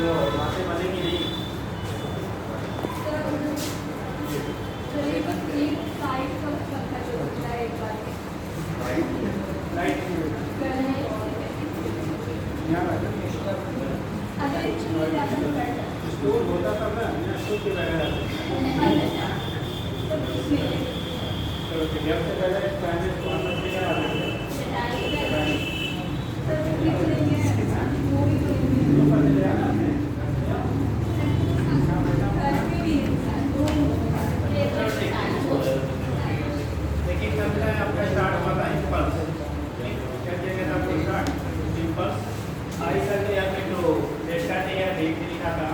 वो वहाँ से बनेगी नहीं। स्टोर होता था ना, स्टोर के वगैरह तो जब से पहले ट्रांजिट को अंदर से क्या आ रहा देखिए चलता है आपका स्टार्ट हुआ था इम्पल्स, क्या किया था आपको स्टार्ट इम्पल्स आई करके या फिर तो डेल्टा टी या डेट लिखा था।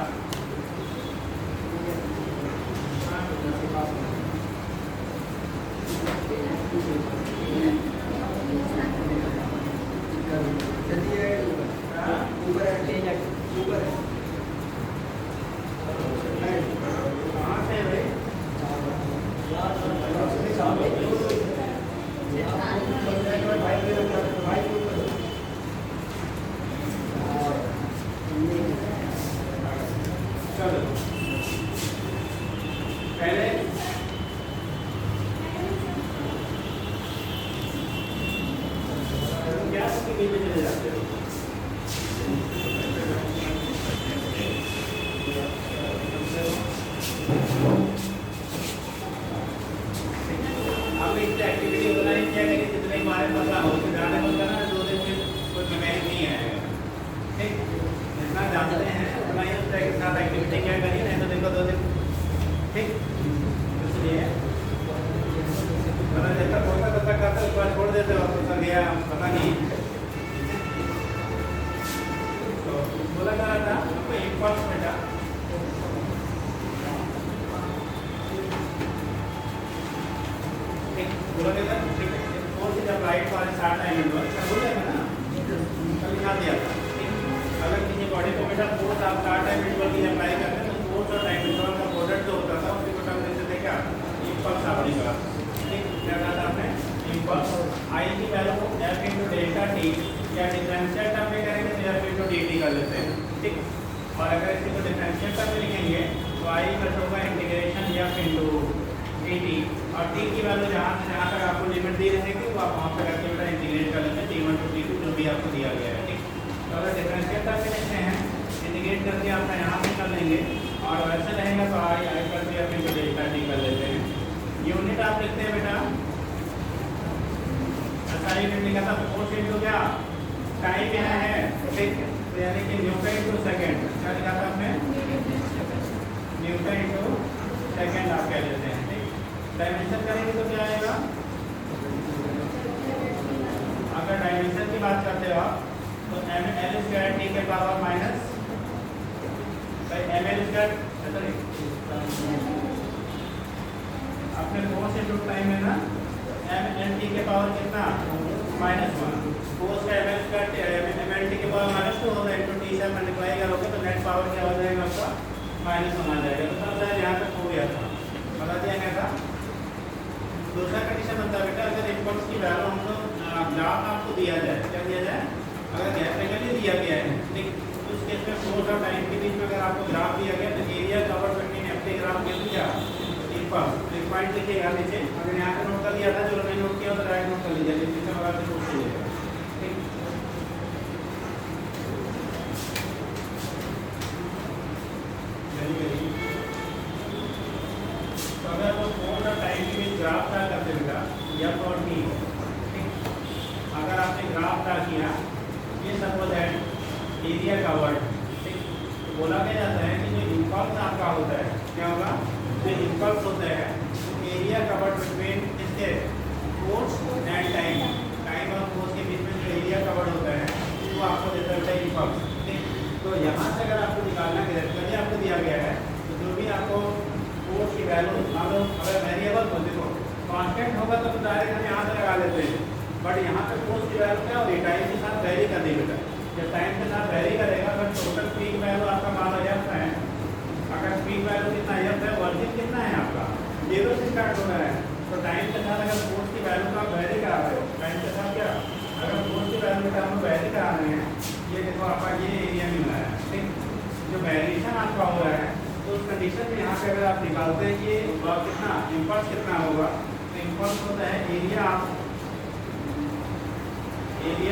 छपा हुआ है, तो उस कंडीशन में यहाँ पे अगर आप निकालते हैं कि कितना इम्पल्स कितना होगा, तो इम्पल्स होता है एरिया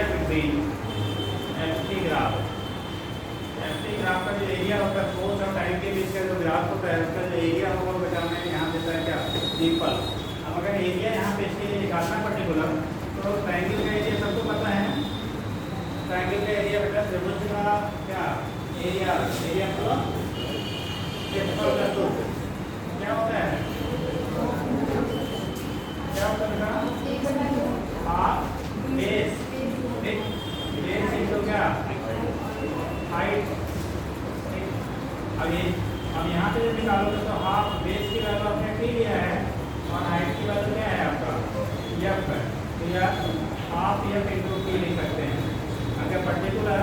बिटवीन एफटी ग्राफ का जो एरिया होता है फोर्स और टाइम के बीच का जो ग्राफ होता है उसका जो एरिया होगा वो बेटा हमें यहाँ देता है क्या इम्पल्स। अब अगर एरिया यहाँ पे इसके लिए निकालना पर्टिकुलर, तो ट्रायंगल का एरिया सबको पता है, ट्रायंगल का एरिया बेटा त्रिभुज का क्या एरिया को क्षेत्रफल का टू क्या होता है बेटा हाफ बेस इनटू क्या हाइट। अब यहाँ पे जब निकालोगे तो हाफ बेस की वैल्यू आपने टी लिया है और हाइट की वैल्यू क्या है आपका एफ है, तो यह हाफ एफ इंटू टी लिख सकते हैं। अगर पर्टिकुलर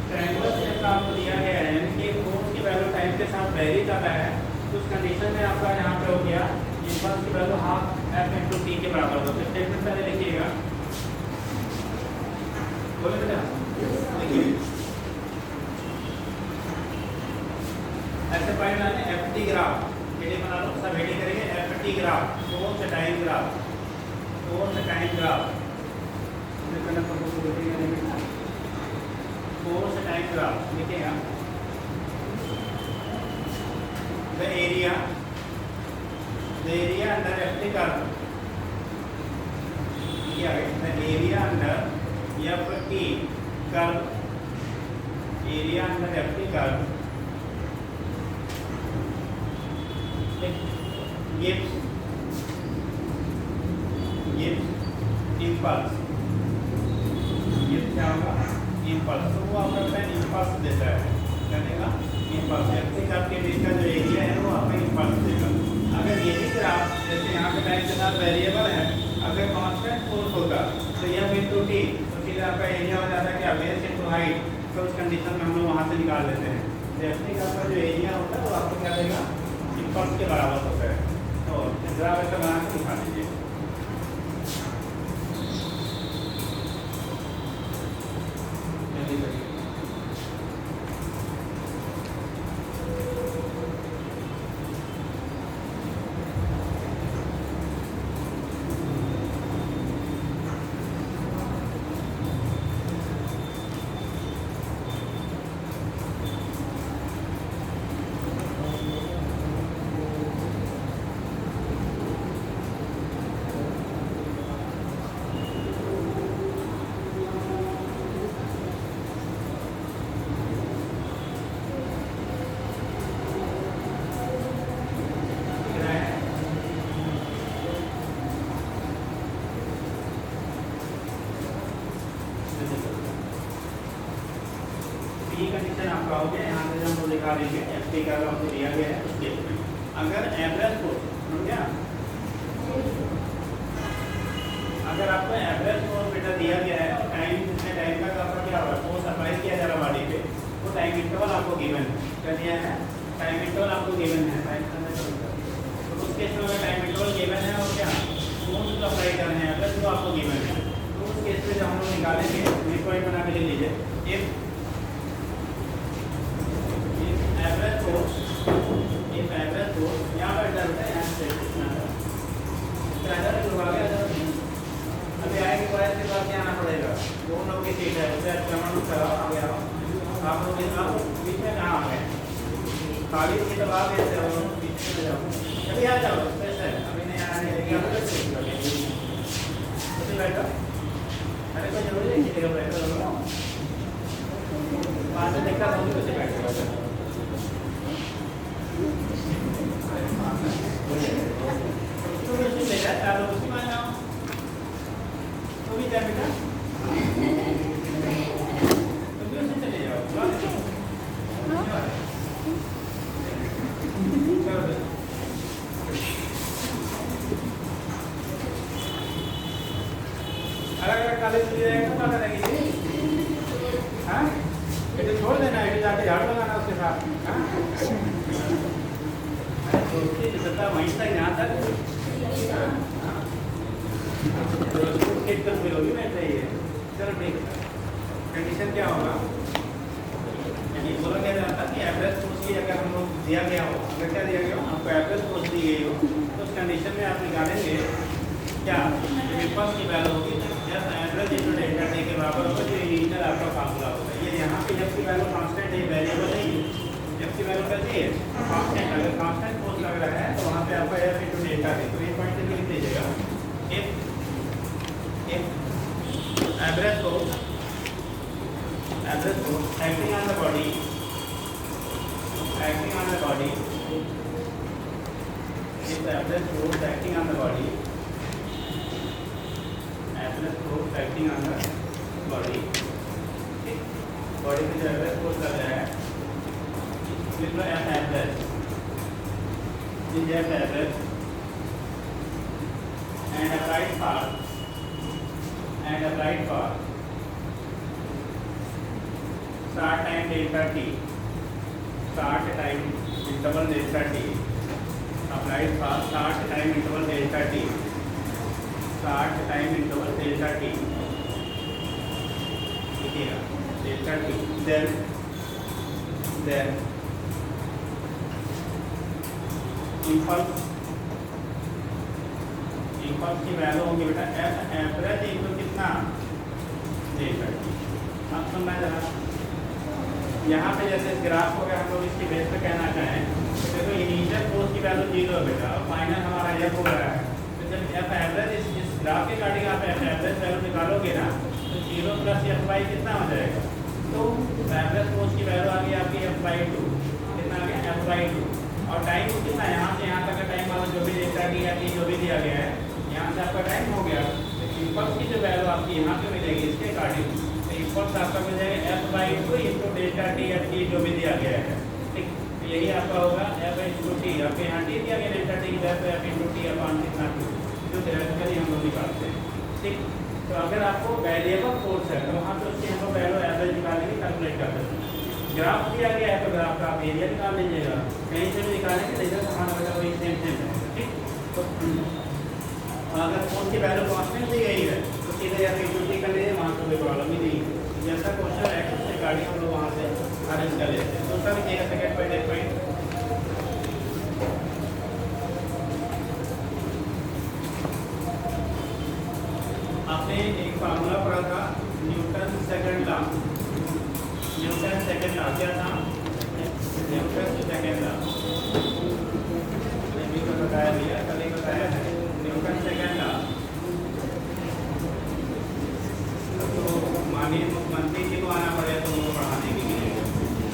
ट्रायंगुलर शेप का आपको दिया गया है यानी कि फोर्स की वैल्यू टाइम के साथ वेरी करता है, तो उस कंडीशन में आपका यहाँ पे हो गया इम्पल्स की value half F into T के बराबर होता है। स्टेटमेंट पहले लिखिएगा, बोले बेटा लिखिए ऐसे पॉइंट आने एफटी ग्राफ हेडिंग बना लो, सब हेडिंग करेंगे FT graph force time graph force time graph लिखेगा the area under FT curve the area under FT curve area under FT curve gives impulse क्या होगा impulse, तो वो आपका impulse देता है, क्या देगा impulse। एफटी कर्व के बीच का जो एरिया है वो आपका impulse देगा। अगर यही ग्राफ जैसे यहाँ पे टाइम के साथ वेरिएबल है, अगर कांस्टेंट फोर्स होगा तो यह इंटू टी, तो सीधा आपका एरिया हो जाता है क्या बेस इंटू हाइट, तो उस कंडीशन में हम लोग वहाँ से निकाल लेते हैं। एफटी कर्व का जो एरिया होता है वो आपको क्या देगा इम्पल्स के बराबर होता है। तो ग्राफ ऐसा बना के दिखा दीजिए। ये कंडीशन आपका हो गया, यहाँ से हम लोग दिखा देंगे एफटी का हमको दिया गया है उस केस में अगर एवरेज फोर्स समझ गया, अगर आपको एवरेज फोर्स बेटा दिया गया है और टाइम जितने टाइम तक आपका क्या होगा फोर्स अप्लाई किया जा रहा बॉडी पे, वो टाइम इंटरवल आपको गिवन है, क्या दिया है टाइम इंटरवल आपको गिवन है। तो उस केस में अगर टाइम इंटरवल गिवन है और क्या फोर्स जो अप्लाई कर रहे हैं एवरेज वो आपको गिवन है, तो उस केस में जब हम लोग निकालेंगे पॉइंट बना के ले लीजिए इफ एवरेज फोर्स यहाँ पर डर है यहाँ से अभी आएगी बड़ा के बाद क्या आना पड़ेगा, दोनों लोग की सीट है उसे चला आ गया आप लोग बीच में कहाँ आ गए खाली सीट अब आ गए थे पीछे में जाओ अभी आ जाओ स्पेशल अभी नहीं आने बैठो अरे कोई जरूरी नहीं किसी का बैठो बाद में देखा समझ कैसे बैठे चारों उसी मान जाओ तो भी क्या बेटा तो भी उसे चले जाओ अलग कॉलेज मिल जाएगा तो क्या करेंगे हाँ बेटे छोड़ देना है जाके झाड़ू लगाना उसके साथ हाँ वहीं तक यहाँ तक मिलोगी मैं सही है। चलो ठीक है कंडीशन क्या होगा बोला क्या जाता है कि एवरेज की अगर हम लोग दिया गया हो, अगर क्या दिया गया हो आपको एवरेज फोर्स दी गई हो, तो उस कंडीशन में आप निकालेंगे क्या इम्पल्स की वैल्यू होगी जब एवरेज इनटू डेल्टा टी के बराबर होगा, जो इनिशियल आपका फार्मूला होगा। ये यहाँ पे जब की वैल्यू कांस्टेंट है, वेरिएबल नहीं है, जब की वैल्यू कैसी है कांस्टेंट, अगर कांस्टेंट फोर्स लग रहा है तो वहाँ पे आपका एफ इनटू डेल्टा टी, तो ये पॉइंट से लिख दीजिएगा average force acting on the body is average force acting on the body, body में जो एवरेज फोर्स लग रहा है लिख लो F average and applied for start time delta t, start time interval delta t, applied for start time interval delta t, लिखिएगा delta t, then impulse की value होगी बेटा एफ एवरेज इनटू कितना डेल्टा टी। अब सुनना जरा, यहाँ पे जैसे ग्राफ हो गया, हम लोग इसकी बेस पे कहना चाहें तो देखो इनिशियल फोर्स की वैल्यू 0 है बेटा, और फाइनल हमारा एफ हो रहा है, तो जब एफ एवरेज इस ग्राफ के अकॉर्डिंग आप एफ एवरेज वैल्यू निकालोगे ना, तो 0 प्लस एफ बाई कितना हो जाएगा, तो एवरेज फोर्स की वैल्यू आ गई आपकी एफ बाई 2, कितना आ गया एफ बाई 2, और टाइम कितना यहाँ से यहाँ तक का टाइम वाला जो भी डेल्टा टी या टी जो भी दिया गया है, यहाँ से आपका टाइम हो गया, तो इम्पल्स की जो वैल्यू आपकी यहाँ पे मिलेगी इसके अकॉर्डिंग, इम्पल्स आपका मिल जाएगा F by 2 into delta T या टी जो भी दिया गया है, ठीक, तो यही आपका होगा एफ इंटू टी, आपके यहाँ टी दिया गया डेल्टा टी की वैल्यू, तो एफ इंटू टी अपॉन कितना 2, जो थ्योरेटिकली हम लोग निकालते हैं, ठीक। तो अगर आपको वेरिएबल फोर्स है तो वहाँ पे उसकी हम लोग वैल्यू एवरेज निकालेंगे, कैलकुलेट कर देते हैं। ग्राफ दिया गया है तो ग्राफ का आप एरिया निकाल लीजिएगा, कहीं से भी निकालेंगे रिजल्ट हमारा बेटा वही सेम है, ठीक। तो अगर फोर्स की वैल्यू कांस्टेंट दी गई है तो सीधे या फिर ड्यूटी कर लीजिए, वहाँ पर कोई प्रॉब्लम ही नहीं है। जैसा क्वेश्चन है उससे गाड़ी हम लोग वहाँ से अरेंज कर लेते हैं। दूसरा भी एक सेकेंड पॉइंट एक पॉइंट आपने एक फार्मूला पढ़ा था न्यूटन सेकंड लॉ, क्या था न्यूटन सेकंड लॉ, अभी तो बताया दिया, कल ही बताया है न्यूटन सेकंड लॉ। तो माननीय मुख्यमंत्री जी को आना पड़ेगा तो उनको पढ़ाने के लिए,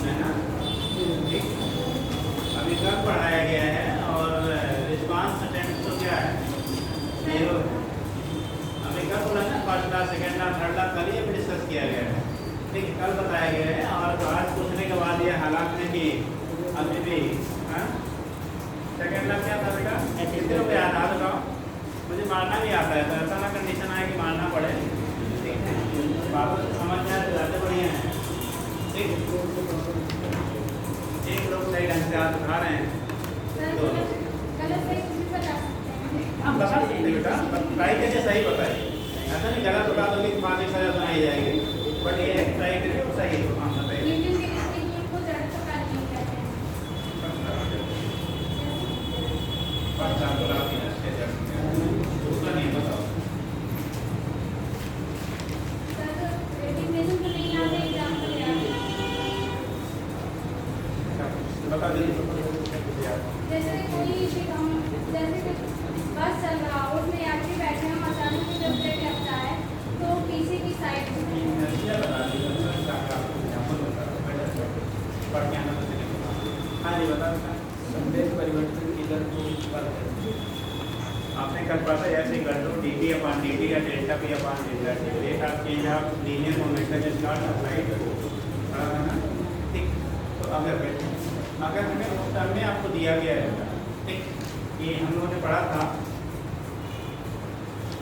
है ना, ठीक। अभी कल पढ़ाया गया है और रिस्पांस अटेम्प्ट तो क्या है 0 है। अभी कल बोला ना first law, second law, third law कल ही डिस्कस किया गया है, ठीक है, कल बताया गया है। और आज पूछने के बाद ये हालात में कि अभी भी सेकंड लॉ क्या था बेटा, कितने रुपये याद आ बताओ, मुझे मारना भी आता है, तो ऐसा ना कंडीशन आए कि मारना पड़े, ठीक है, बाबू समझ में आए ज़्यादा बढ़िया है, ठीक। एक लोग सही ढंग से हाथ उठा रहे हैं, आप बता सकते बेटा, ट्राई करके सही बताइए, ऐसा नहीं गलत बता दोगे कि बाद में सजा सुनाई जाएगी, बट ये है ट्राई करके तो सही है, हाँ बताइए। दूसरा नहीं बताओ, बता दीजिए। जैसे कोई जैसे बस चल रहा हो उसमें यात्री बैठे हैं, अचानक से जब ब्रेक लगता है तो पीछे की साइड हाँ जी बता संवेग परिवर्तन की दर को आपने कल पढ़ा ऐसे कर दो D T upon D T या delta P upon delta T, rate of change of linear momentum is not applied, ठीक। तो अगर हमें उस टर्म में आपको दिया गया है, ठीक, ये हम लोगों ने पढ़ा था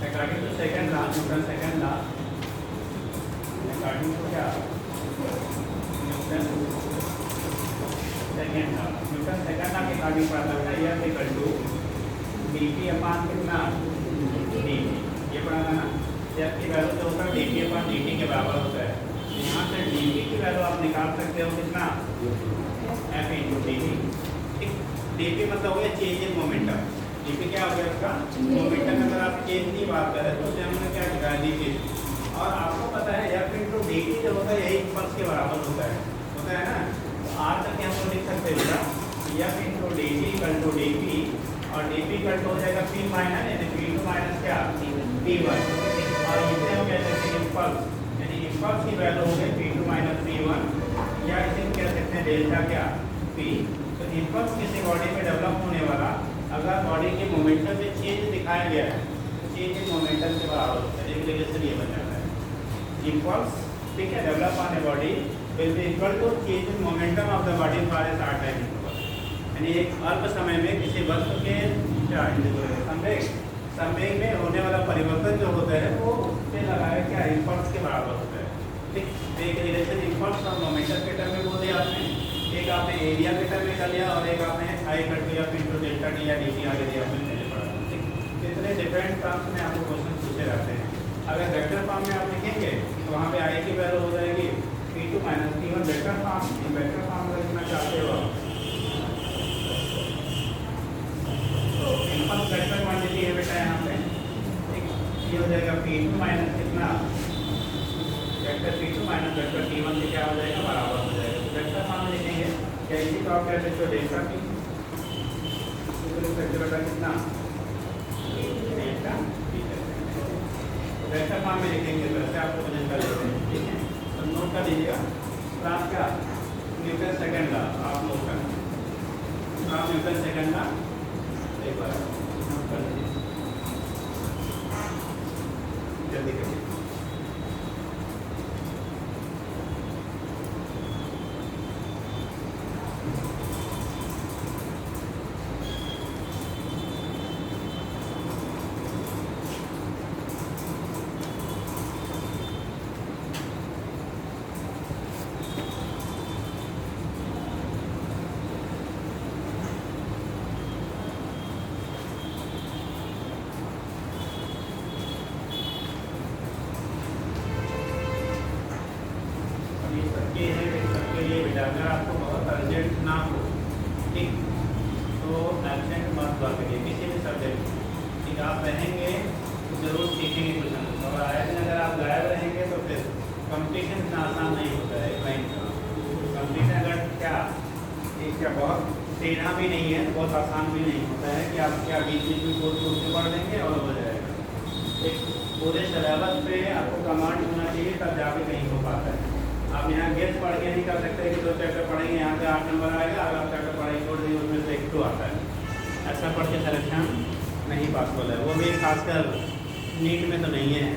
according to second law, Newton second law, according to क्या न्यूटन सेकंड लॉ के अकॉर्डिंग पढ़ा था F equal to D T upon कितना डी टी, ये पढ़ा था ना, एफ की वैल्यू जो होता है D T upon D T के बराबर होता है, यहाँ से dp की वैल्यू आप निकाल सकते हो कितना, f इंटू dp। ठीक, dp मतलब हो गया चेंज इन मोमेंटम। dp क्या हो गया उसका मोमेंटम। अगर आप चेंज की बात करें तो उसे हमने क्या लिखा है dp। और आपको पता है f इंटू dt जो होता है यही इम्पल्स के बराबर होता है ना। तो r तक हम लोग लिख सकते हैं बेटा f into dt equal to dp, और dp इक्वल टू हो जाएगा p माइनस यानी p2 माइनस क्या p1। और इसे हम कह सकते हैं इम्पल्स, यानी इम्पल्स की वैल्यू हो गई p2 माइनस p1, या इसे हम कह सकते हैं डेल्टा क्या p। तो इम्पल्स किसी बॉडी में डेवलप होने वाला अगर बॉडी के मोमेंटम में चेंज दिखाया गया है तो चेंज इन मोमेंटम के बराबर होता है। रिलेशन ये बन जाता है इम्पल्स। ठीक है, develop on a body will be equal to change in momentum of the body for a short time interval. यानी एक अल्प समय में किसी वस्तु के क्या संवेग में होने वाला परिवर्तन जो होता है वो उससे लगाया क्या इम्पल्स के बराबर होता है। ठीक, तो एक रिलेशन इम्पल्स और मोमेंटम के टर्म में बोल दिया आपने, एक आपने एरिया के टर्म में कर लिया और एक आपने I equal to F into delta T या डी टी आगे दिया आपने पहले पढ़ा। ठीक, इतने डिफरेंट टर्म्स में आपको क्वेश्चन पूछे रहते हैं। अगर वेक्टर फॉर्म में आप लिखेंगे तो वहाँ पे आई की वैल्यू हो जाएगी p2 minus p1 vector form. Vector form का लिखना चाहते हो आप तो इम्पल्स वेक्टर क्वांटिटी है बेटा यहाँ पे। ठीक, ये हो जाएगा p2 माइनस कितना vector p2 minus vector p1 से क्या हो जाएगा बराबर हो जाएगा। तो वेक्टर फॉर्म में लिखेंगे क्या इसी को आप कह सकते हो डेल्टा p, इसको लिख बेटा कितना डेल्टा p। वेक्टर फॉर्म में लिखेंगे तो ऐसे आपको वजन कर लेते हैं। ठीक है, तो नोट कर लीजिएगा फ्रांस का न्यूटन सेकंड ला आप नोट कर फ्रांस न्यूटन सेकंड ला एक बार नोट कर लीजिए जल्दी करिए। सबके लिए बेटा अगर आपको बहुत अर्जेंट ना हो ठीक तो एब्सेंट मत हुआ करिए किसी भी सब्जेक्ट। ठीक, आप रहेंगे तो जरूर सीखेंगे कुछ ना कुछ, और आए दिन अगर आप गायब रहेंगे तो फिर कंपटीशन इतना आसान नहीं होता है। कंपटीशन अगर क्या एक क्या बहुत टेढ़ा भी नहीं है, बहुत आसान भी नहीं होता है कि आप क्या बीच बीच में कोर्स से पढ़ देंगे और हो जाएगा। एक पूरे सिलेबस पे आपको कमांड होना चाहिए तब जाके कहीं हो पाता है। आप यहाँ गेस पढ़ के नहीं कर सकते कि 2 चैप्टर पढ़ेंगे यहाँ से 8 नंबर आएगा, अगर आप चैप्टर पढ़ेंगे छोड़ देंगे उसमें से 1-2 आता है। ऐसा पढ़ के सिलेक्शन नहीं पॉसिबल है, वो भी खासकर नीट में तो नहीं है।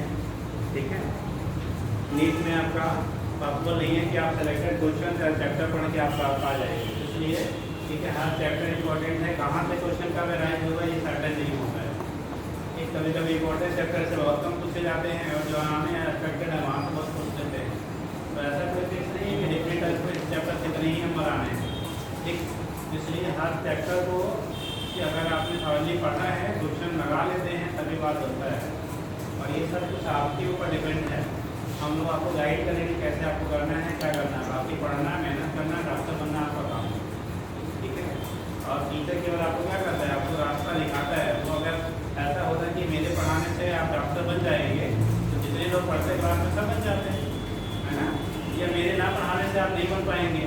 ठीक है, नीट में आपका पॉसिबल नहीं है कि आप सेलेक्टेड क्वेश्चन या चैप्टर पढ़ के आप आ जाएंगे। इसलिए ठीक है, हर चैप्टर इंपॉर्टेंट है, कहाँ से क्वेश्चन का वेराइज होगा ये सर्टेन नहीं होता है। एक कभी कभी इंपॉर्टेंट चैप्टर से बहुत कम पूछे जाते हैं और जो आने एक्सपेक्टेड है वहाँ से बहुत पूछ लेते हैं। तो ऐसा कोई फिक्स नहीं है कि डिफरेंट चैप्टर से इतने ही नंबर आने हैं। ठीक, इसलिए हर चैप्टर को कि अगर आपने थॉरली पढ़ा है क्वेश्चन लगा लेते हैं तभी बात होता है। और ये सब कुछ आपके ऊपर डिपेंड है, हम लोग आपको गाइड करेंगे कैसे आपको करना है, क्या करना है। बाकी पढ़ना, मेहनत करना, डॉक्टर बनना आपका काम है। ठीक है, और टीचर केवल आपको क्या करता है, आपको रास्ता दिखाता है। तो अगर ऐसा होता है कि मेरे पढ़ाने से आप डॉक्टर बन जाएंगे तो जितने लोग पढ़ते क्लास में सब बन जाते हैं, है ना। या मेरे ना पढ़ाने से आप नहीं बन पाएंगे,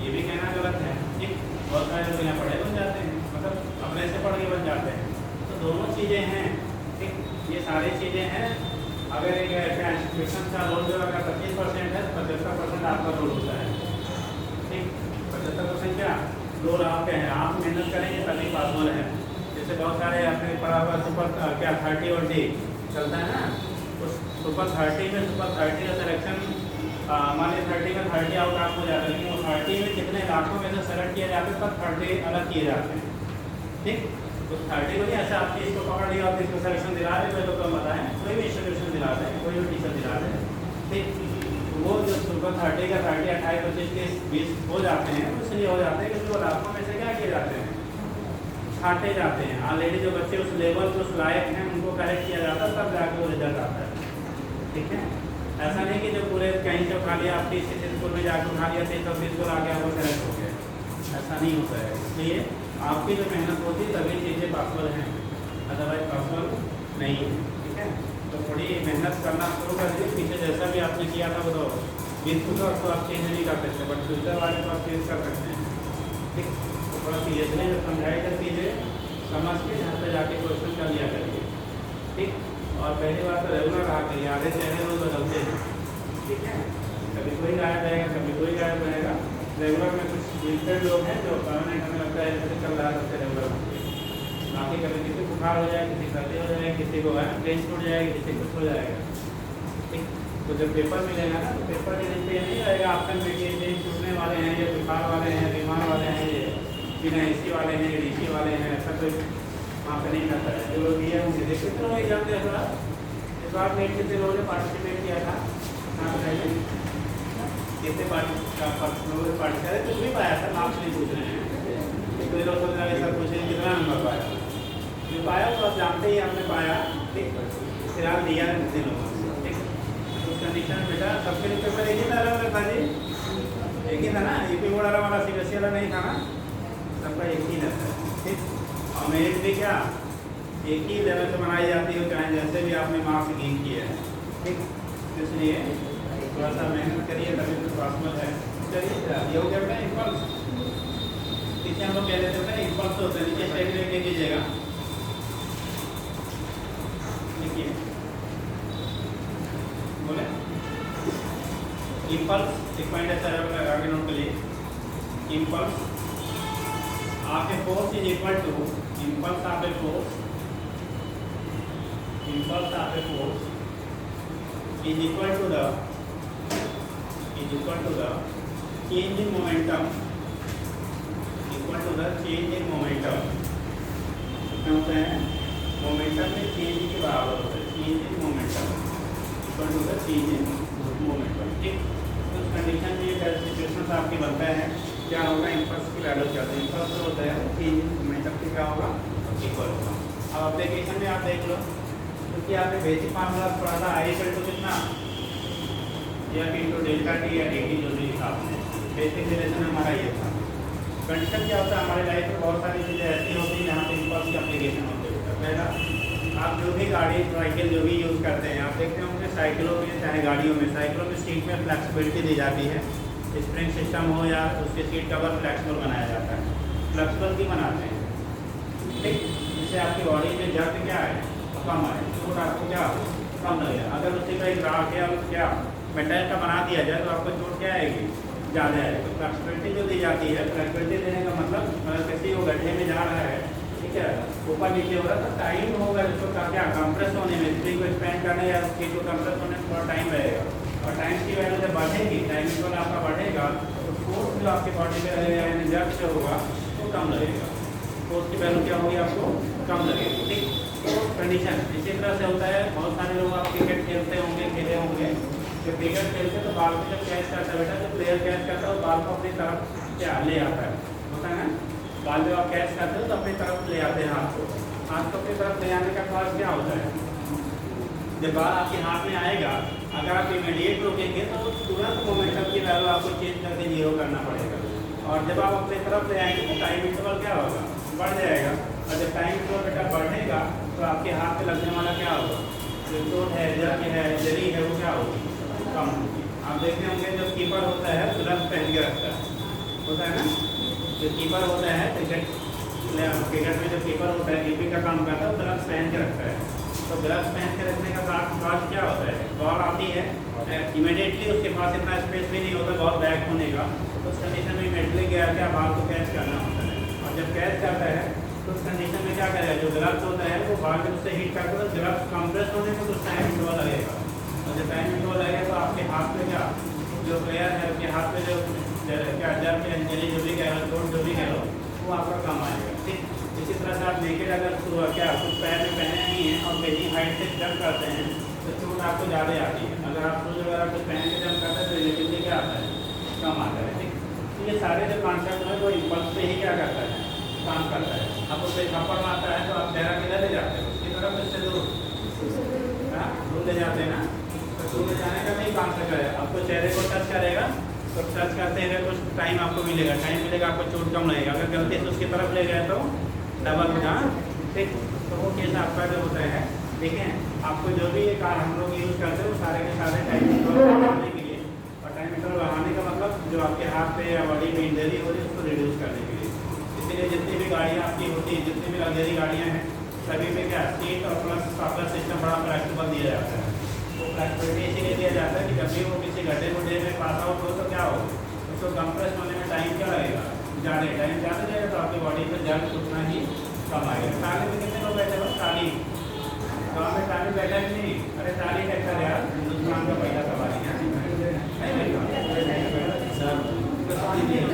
ये भी कहना गलत है। ठीक, बहुत सारे लोग यहाँ पढ़े बन जाते हैं, मतलब अपने से पढ़ के बन जाते हैं। तो दोनों चीज़ें हैं। ठीक, ये सारी चीज़ें हैं। अगर एक इंस्टीट्यूशन का रोल जो अगर 25% है तो 75% आपका रोल होता है। ठीक, 75% क्या रोल आपके हैं, आप मेहनत करेंगे तभी पॉसिबल है। जैसे बहुत सारे आपने पढ़ा हुआ सुपर क्या 30 और डे चलता है ना, उस सुपर 30 में सुपर 30 का सिलेक्शन मान लीजिए 30 में 30 आउट आप हो जाता है, लेकिन वो 30 में कितने लाखों में से सेलेक्ट किए जाते हैं, तब 30 अलग किए जाते हैं। ठीक, तो 30 को नहीं ऐसा आपकी इसको पकड़ लिया और इसको सिलेक्शन दिला रहे तो बताएं, कोई भी इंस्टीट्यूशन दिला दें, कोई भी टीचर दिला दें। ठीक, वो जो सुपर 30 का 30, 28, 25, 30, 20 हो जाते हैं, इसलिए हो जाते हैं क्योंकि वो लाखों में से क्या किए जाते हैं, छांटे जाते हैं। ऑलरेडी जो बच्चे उस लेवल के उस लायक हैं उनको करेक्ट किया जाता है, तब जाके वो रिजल्ट आता है। ठीक है, ऐसा नहीं कि जो पूरे कहीं से उठा लिया आपके स्कूल में जाकर उठा लिया 320 को आगे आपको सेलेक्ट हो गया, ऐसा नहीं होता है। इसलिए आपकी जो मेहनत होती है तभी चीज़ें पॉसिबल हैं, अदरवाइज पॉसिबल नहीं है। ठीक है, तो थोड़ी मेहनत करना शुरू कर दीजिए। पीछे जैसा भी आपने किया था वो तो 20 को तो आप चेंज नहीं कर सकते, बट फ्यूचर वाले तो आप चेंज कर सकते हैं। ठीक, तो थोड़ा सीरियसली समझाई कर चीज़ें समझ के यहाँ पे जाके क्वेश्चन कर लिया करिए। ठीक, और पहली बात तो रेगुलर रहा करिए, आधे चेहरे रोज बदलते हैं। ठीक है, कभी कोई गायब रहेगा, कभी कोई गायब रहेगा। रेगुलर में कुछ लिमिटेड लोग हैं जो परमानेंट हमें लगता है जैसे चल रहा है रेगुलर, बाकी कभी किसी को बुखार हो जाए, किसी सर्दी हो जाए, किसी को है ट्रेन छूट जाएगी, किसी कुछ हो जाएगा। ठीक, तो जब पेपर मिलेगा ना तो पेपर के दिन पे ये नहीं रहेगा ऑप्शन में कि ट्रेन छूटने वाले हैं, ये बुखार वाले हैं, बीमार वाले हैं, ये बिना AC वाले हैं, ये DC वाले हैं, ऐसा कोई वहाँ पे नहीं करता है। जो लोग दिए होंगे देखते तो लोग एग्जाम दिया था इस बार, नेट कितने लोगों ने पार्टिसिपेट किया था, हाँ बताइए कितने पार्टिसिपेट करे, कुछ भी पाया था, मार्क्स नहीं पूछ रहे हैं। कोई लोग सोच रहे सर पूछे कितना नंबर पाया, जो पाया तो आप जानते ही आपने पाया। ठीक, फिलहाल दिया है कितने लोगों ने। ठीक, उस कंडीशन में बेटा सबके लिए पेपर एक ही था, अलग था जी, एक ही था ना, यूपी बोर्ड वाला CBSE वाला नहीं था ना, सबका एक ही रहता है। ठीक, और मेरिट भी क्या एक ही लेवल से बनाई जाती है, चाहे जैसे भी आपने मार्क्स गेन किए हैं। ठीक, इसलिए थोड़ा सा मेहनत करिए तभी तो पॉसिबल है। चलिए ये हो गया बेटा इम्पल्स। पीछे हम लोग कह रहे थे बेटा इम्पल्स होते हैं, नीचे स्टेप लेके कीजिएगा। देखिए बोले इम्पल्स एक पॉइंट है सर आगे नोट के लिए। Impulse of a force is equal to impulse of a force is equal to the change in momentum, कितना होता है मोमेंटम में चेंज के बराबर होता है, change in momentum equal to the change in momentum. ठीक, तो उस कंडीशन में ये सिचुएशन आपके बनता है क्या होगा, इम्पल्स की वैल्यू क्या होता है, इम्पल्स जो होता है चेंज इन मोमेंटम के क्या होगा इक्वल होगा। अब एप्लीकेशन में आप देख लो, क्योंकि आपने बेसिक फार्मूला पढ़ा था आई इक्वल टू कितना F इंटू डेल्टा टी या dt जो भी लिखा आपने, बेसिक रिलेशन हमारा ये था। कंडीशन क्या होता है हमारे लाइफ में, बहुत सारी चीज़ें ऐसी होती हैं जहाँ पे इम्पल्स की एप्लीकेशन होती है। पहला, आप जो भी गाड़ी साइकिल जो भी यूज़ करते हैं, आप देखते होंगे साइकिलों में चाहे गाड़ियों में, साइकिलों में सीट में फ्लेक्सिबिलिटी दी जाती है, स्प्रिंग सिस्टम हो या उसके सीट कवर फ्लेक्सिबल बनाया जाता है। फ्लेक्सिबल भी बनाते हैं, ठीक, जिससे आपकी बॉडी में जर्क क्या है कम आए, चोट आपको क्या कम लगे। अगर उसी का एक ग्राफ या क्या मेटल का बना दिया जाए तो आपको चोट क्या आएगी ज़्यादा है। तो फ्लेक्सिबिलिटी जो दी जाती है, फ्लेक्सिबिलिटी देने का मतलब अगर किसी को गड्ढे में जा रहा है, ठीक है, ऊपर नीचे हो रहा है तो टाइम होगा इसको क्या कंप्रेस होने में, स्प्रिंग को एक्सपेंड करने या स्प्रिंग को कंप्रेस होने में थोड़ा टाइम रहेगा। और टाइम की वैल्यू जब बढ़ेगी, टाइम इंटरवल आपका बढ़ेगा तो फोर्स जो आपकी बॉडी में रहेगा यानी जर्क जो होगा वो कम लगेगा, फोर्स की वैल्यू क्या होगी आपको कम लगेगी। ठीक, तो कंडीशन इसी तरह से होता है। बहुत सारे लोग आप क्रिकेट खेलते होंगे, खेले होंगे, जब क्रिकेट खेलते तो बाल को जब कैच करता है बेटा, जब प्लेयर कैच करता है वो बाल को अपनी तरफ क्या ले आता है, होता है ना, बाल जब आप कैच करते हो तो अपनी तरफ ले आते हैं हाथ को अपनी तरफ ले आने का बाद क्या होता है, जब बाल आपके हाथ में आएगा अगर आप इमीडिएट रोकेंगे तो तुरंत मोमेंटम की वैल्यू आपको चेंज करके 0 करना पड़ेगा। और जब आप अपनी तरफ ले आएंगे तो टाइम इंटरवल क्या होगा बढ़ जाएगा। और जब टाइम इंटरवल बेटा बढ़ेगा तो आपके हाथ पे लगने वाला क्या होगा, जो चोट है, जर्क है, जरी है, वो क्या होगी कम होगी। आप देखते होंगे जब कीपर होता है ग्लव्स पहन के रखता है, होता है ना, जो कीपर होता है क्रिकेट में जो कीपर होता है कीपिंग का काम करता है वो ग्लव्स पहन के रखता है। तो ग्लव्स पहन के रखने का बाद क्या होता है, बॉल आती है इमीडिएटली उसके पास इतना स्पेस भी नहीं होता बॉल बैक होने का, तो उस कंडीशन में इमीडिएटली गया क्या बाल को कैच करना होता है। और जब कैच करता है तो उस कंडीशन में क्या करेगा, जो ग्लव्स होता है वो बाल में उससे हीट करता है तो ग्लव्स कंप्रेस होने में कुछ टाइम इंटरवल लगेगा। और जब टाइम इंटरवल लगेगा तो आपके हाथ में क्या जो प्लेयर है उसके हाथ में जो क्या जर्क या इंजरी जो भी कह लो, चोट जो भी कह लो, वो आपका कम आएगा। ठीक, इसी तरह से आप नेकेड अगर क्या कुछ पैर में पहने नहीं हैं और कहीं हाइट से जंप करते हैं तो चोट आपको ज़्यादा आती है। अगर आप शूज वगैरह कुछ पहन के जंप करते हैं तो रिलेटिवली क्या आता है कम आता है। ठीक, तो ये सारे जो कॉन्सेप्ट है वो इम्पल्स पे ही क्या करता है काम करता है। आप उससे थप्पड़ मारता है तो आप चेहरा किधर ले जाते हैं उसकी तरफ, इससे दूर ले जाते हैं ना, तो तो बचाने का नहीं कॉन्सेप्ट है। आपको चेहरे को टच करेगा तो टच करते हुए कुछ टाइम आपको मिलेगा, आपको चोट कम लगेगा। अगर गलती से उसकी तरफ ले गए तो डबल हो जाए, ठीक। तो वो केस आपका जो होता है, देखें आपको जो भी ये कार हम लोग यूज़ करते हैं वो सारे के सारे टाइम इंटरवल बढ़ाने के लिए, और टाइम इंटरवल बढ़ाने का मतलब जो आपके हाथ पे या बॉडी में इंजरी हो रही है उसको रिड्यूस करने के लिए। इसलिए जितनी भी गाड़ियाँ आपकी होती हैं, जितनी भी लग्जरी गाड़ियाँ हैं, सभी में क्या सीट और प्लस आपका सिस्टम बड़ा फ्लेक्सिबल दिया जाता है। तो फ्लेक्सिबिलिटी इसीलिए दिया जाता है कि जब भी वो किसी गड्ढे गुड्ढे में पास आउट हो तो क्या हो, उसको कंप्रेस होने में टाइम क्या लगेगा, ज़्यादा टाइम ज़्यादा जाएगा, तो आपकी बॉडी पर जल्द उतना ही कम आएगा। ट्राली में कितने लोग बैठे हो? ट्राली गाँव में ट्राली बैठा कि नहीं? अरे ट्राली ट्रैक्टर यार हिंदुस्तान का पहला सवारी है, नहीं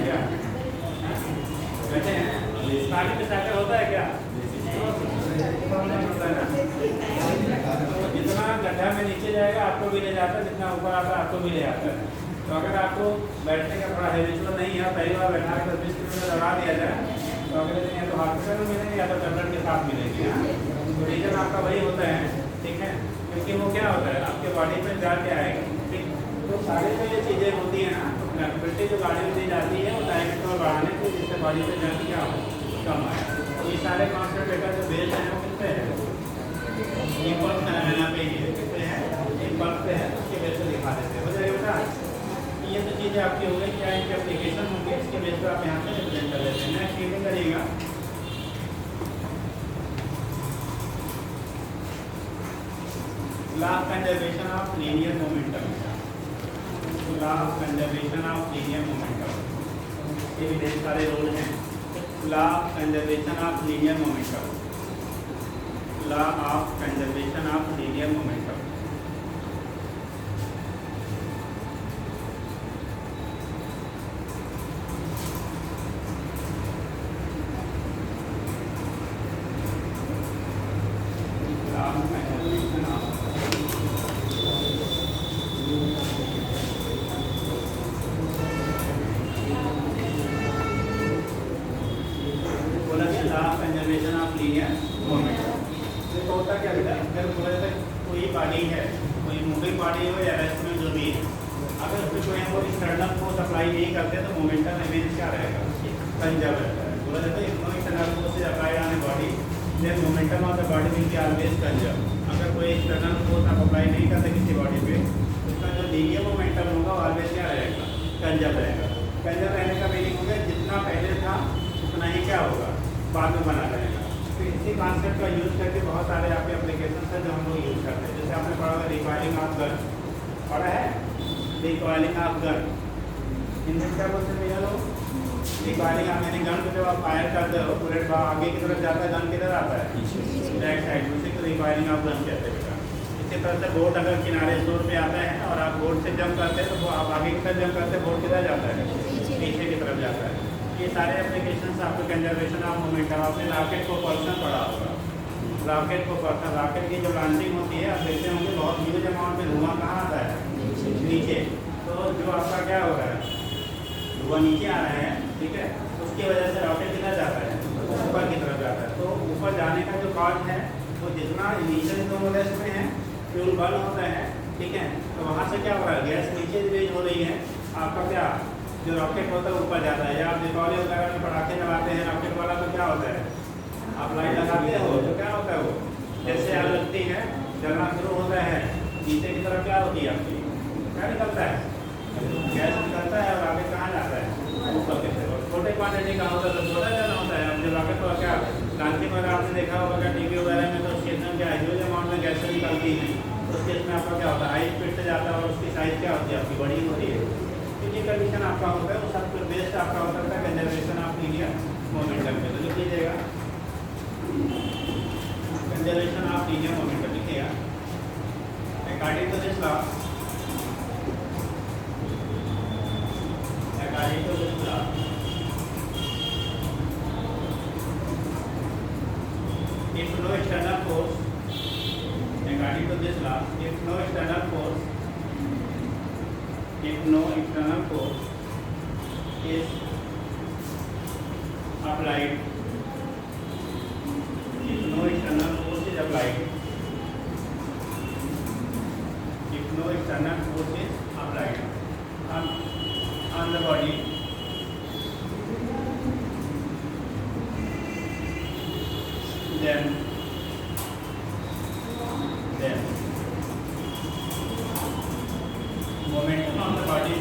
क्या बैठे हैं? ट्राली पे साइकिल होता है क्या? जितना गड्ढा में नीचे जाएगा आपको भी ले जाता है, जितना ऊपर आता है आपको भी ले जाता है। तो अगर आपको बैठने का थोड़ा हैबिचुअल नहीं है, पहली बार बैठा के 20 किलोमीटर लगा दिया जाए तो अगले दिन या तो हॉस्पिटल में मिलेंगे या तो टैबलेट के साथ मिलेंगे। तो रीजन आपका वही होता है, ठीक है, क्योंकि वो क्या होता है आपके बॉडी में जाके आएगा, ठीक। तो सारी जो ये चीज़ें होती हैं ना, तो फ्लेक्सिबिलिटी जो गाड़ी में दी जाती है वो डायरेक्ट बढ़ाने की, जिससे बॉडी पे जल्द क्या हो, कम आए। तो ये सारे कॉन्सेप्ट बेटा जो बेस्ड है वो किससे है? इम्पल्स फिनोमेना पे ही है। किससे है? इम्पल्स पे है, उसके बेस पे दिखा देते हैं। हो जाएगा बेटा। ये तो चीज़ें आपकी हो गई, क्या इनकी एप्लीकेशन होंगे इसके बेस पर आप यहाँ पे रिप्रेजेंट कर लेते हैं। नेक्स्ट रीडिंग करिएगा। Law of conservation of linear momentum. Law of conservation of linear momentum, ये भी ढेर सारे रूल हैं। Law of conservation of linear momentum, law of conservation of linear momentum. कोई बॉडी है, कोई मूविंग बॉडी हो या रेस्ट में जो भी है, अगर उसमें कोई हम लोग एक्सटर्नल फोर्स अप्लाई नहीं करते तो मोमेंटम इमेज क्या रहेगा? कंजर्व रहता है। बोला जाता है no external force is applied on a body then momentum of the body will be always conserve. अगर कोई एक्सटर्नल फोर्स आप अप्लाई नहीं करते किसी बॉडी पे, उसका जो लीनियर मोमेंटम होगा ऑलवेज क्या रहेगा? कंजर्व रहेगा। कंजर्व रहने का मीनिंग हो गया जितना पहले था उतना ही क्या होगा? बाद में बना रहेगा। तो इसी कॉन्सेप्ट का यूज़ करके बहुत सारे आपके एप्लीकेशन है जो हम लोग यूज़ करते हैं। जैसे आपने पढ़ा होगा रिकॉइलिंग ऑफ गन, पढ़ा है? रिकॉइलिंग ऑफ गन हिंदी क्या बोलते हैं भैया लोग? रिकॉइलिंग ऑफ यानी गन को जब आप फायर करते हो बुलेट आगे की तरफ जाता है, गन किधर आता है? Back side. उसी को रिकॉइलिंग ऑफ गन कहते हैं बेटा। इसी तरह से बोट अगर किनारे जोर पे आता है और आप बोट से जंप करते हैं तो वो आप आगे की तरफ जंप करते हैं, बोट किधर जाता है? पीछे की तरफ जाता है। ये सारे एप्लीकेशंस आपको कंजर्वेशन ऑफ मोमेंटम, आपने रॉकेट को पर्सन पढ़ा होगा। रॉकेट को पर्सन, रॉकेट की जो लॉन्चिंग होती है आप देखते होंगे बहुत ह्यूज अमाउंट में धुआं कहाँ आता है? नीचे। तो जो आपका क्या हो रहा है, धुआं नीचे आ रहा है, ठीक है, उसकी वजह से रॉकेट किधर जाता है? ऊपर की तरफ जाता है। तो ऊपर जाने का जो कॉज है वो जितना इनिशियल इनोमोलेस में है फ्यूल बर्न होता है, ठीक है, तो वहाँ से क्या हो रहा है? गैस नीचे रिलीज हो रही है, आपका क्या जो रॉकेट होता है ऊपर जाता है। या आप दीपावली वगैरह में पटाखे जलाते हैं रॉकेट वाला, तो क्या होता है? आप लाइट लगाते हो तो क्या होता है? वो जैसे आग लगती है जलना शुरू होता है, नीचे की तरफ क्या होती है आपकी? क्या निकलता है? गैस निकलता है और रॉकेट कहाँ जाता है? ऊपर की तरफ। छोटे क्वान्टिटी का होता है तो छोटा जलना होता है। अब जो रॉकेट का क्या लांचिंग वगैरह आपने देखा होगा टीवी वगैरह में, तो उसके इसमें क्या ह्यूज अमाउंट में गैस निकलती है, तो उसके इसमें आपका क्या होता है? हाई स्पीड से जाता है और उसकी साइज क्या होती है? आपकी बड़ी होती है। ये कंडीशन आपका होता है वो सबसे बेस्ट आपका होता है कंजर्वेशन ऑफ लीनियर मोमेंटम पे। तो लिख लीजिएगा कंजर्वेशन ऑफ लीनियर मोमेंटम, लिखिएगा according to this law, according to this law if no external force, according to this law, if no external force is applied, if no external force is applied, if if no external force is applied on the body, then momentum on the body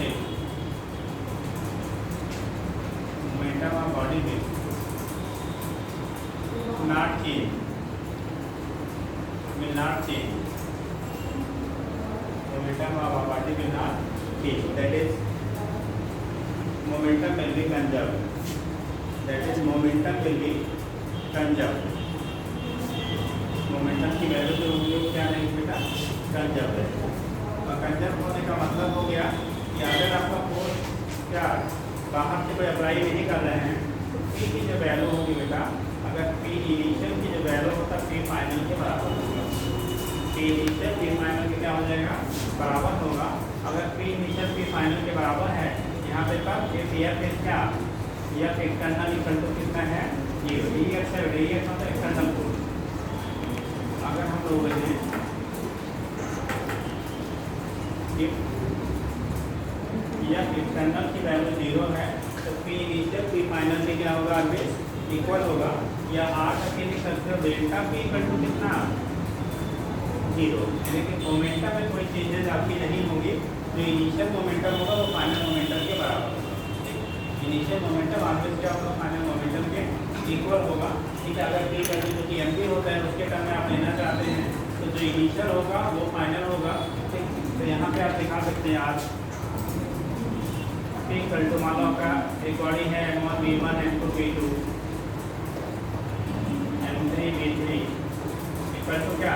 will not change. Momentum of our body will not change. That is, momentum will be conserved. Momentum की value जो होगी वो क्या नहीं बेटा, conserve है। और conserve होने का मतलब हो गया कि अगर आपका फोर्स क्या बाहर से कोई अप्लाई नहीं कर रहे हैं तो पी की जो वैल्यू होगी बेटा, अगर पी इनिशियल की जो वैल्यू होता है पी फाइनल के बराबर होगा। पी इनिशियल पी फाइनल के क्या हो जाएगा, बराबर होगा। अगर पी इनिशियल पी फाइनल के बराबर है यहाँ पे तब एफ क्या, एफ एक्सटर्नल इक्वल टू कितना है, जीरो। डी एक्स मतलब एक्सटर्नल फोर्स। अगर हम लोग लें या एक्सटर्नल की वैल्यू जीरो है तो पी इनिशियल पी फाइनल में क्या होगा, ऑलवेज इक्वल होगा। या आर तक लिख सकते हो डेल्टा पी इक्वल टू कितना, जीरो। यानी कि मोमेंटम में कोई चेंजेस आपकी नहीं होगी। जो इनिशियल मोमेंटम होगा वो फाइनल मोमेंटम के बराबर होगा। इनिशियल मोमेंटम ऑलवेज क्या होगा, फाइनल मोमेंटम के इक्वल होगा। ठीक है। अगर पी वैल्यू जो कि एम पी होता है उसके टर्म में आप लेना चाहते हैं तो जो इनिशियल होगा वो फाइनल होगा। ठीक, तो यहाँ पे आप दिखा सकते हैं आज पी इक्वल टू, मान लो आपका एक बॉडी है M1 V1 M2 V2 M3 V3 equal to क्या,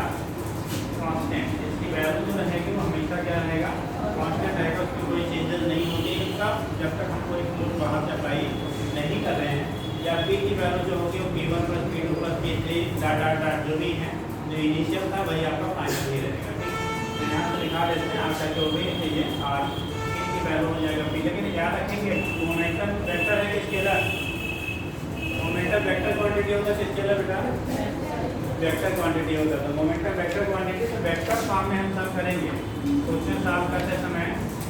कांस्टेंट। इसकी वैल्यू जो रहेगी वो हमेशा क्या रहेगा, कांस्टेंट रहेगा। उसकी कोई चेंजेस नहीं होगी जब तक हम कोई फोर्स बाहर से अप्लाई नहीं कर रहे हैं। या पी की वैल्यू जो होगी वो P1 + P2 + P3 डॉट जो भी है, जो इनिशियल था वही आपका फाइनल ही रहेगा। ठीक, तो यहाँ से दिखा देते हैं आप क्या हो गई चाहिए और पी की वैल्यू हो जाएगा पी। लेकिन याद रखेंगे मोमेंटम वेक्टर है कि स्केलर, मोमेंटम वेक्टर क्वांटिटी होता है स्केलर बेटा, वेक्टर क्वांटिटी होता है। तो मोमेंटम वेक्टर क्वांटिटी तो वेक्टर फॉर्म में हम सब करेंगे। क्वेश्चन सॉल्व करते समय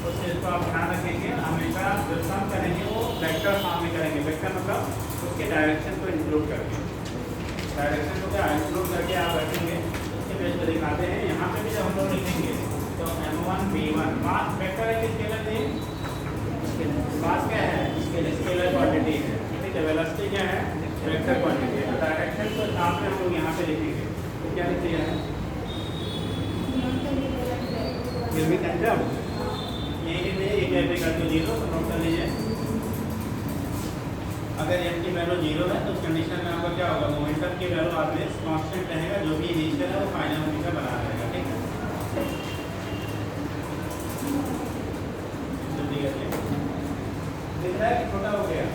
उस चीज़ को आप ध्यान रखेंगे, हमेशा जो सम करेंगे वो वेक्टर फॉर्म में करेंगे। वेक्टर मतलब उसके डायरेक्शन को इंक्लूड करके, डायरेक्शन को क्या इंक्लूड करके आप रखेंगे। उसके बेस पर दिखाते हैं। यहाँ पे भी जब हम लोग लिखेंगे तो M1 V1 मास वेक्टर है कि स्केलर नहीं, मास क्या है, स्केलर क्वांटिटी है। ठीक है। वेलोसिटी क्या है, वेक्टर क्वांटिटी है। तो डायरेक्शन को साथ में हम लोग यहाँ पे लिखेंगे तो क्या लिखते हैं, फिर भी कंजर्व यही में एक एफ का तो जीरो नोट कर लीजिए। अगर एम की वैल्यू जीरो है तो उस कंडीशन में आपका क्या होगा, मोमेंटम की वैल्यू ऑलवेज कांस्टेंट रहेगा। जो भी इनिशियल है वो फाइनल हमेशा बना रहेगा। ठीक है। जल्दी करके दिख रहा है कि छोटा हो गया,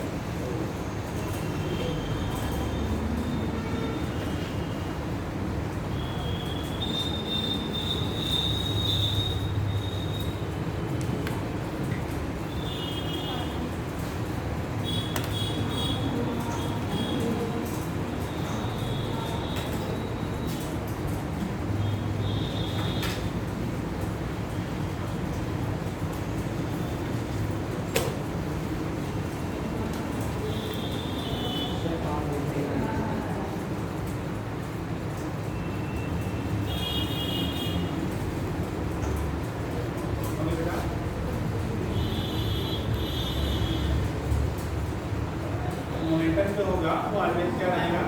मोमेंटम जो होगा वो ऑलवेज क्या रहेगा,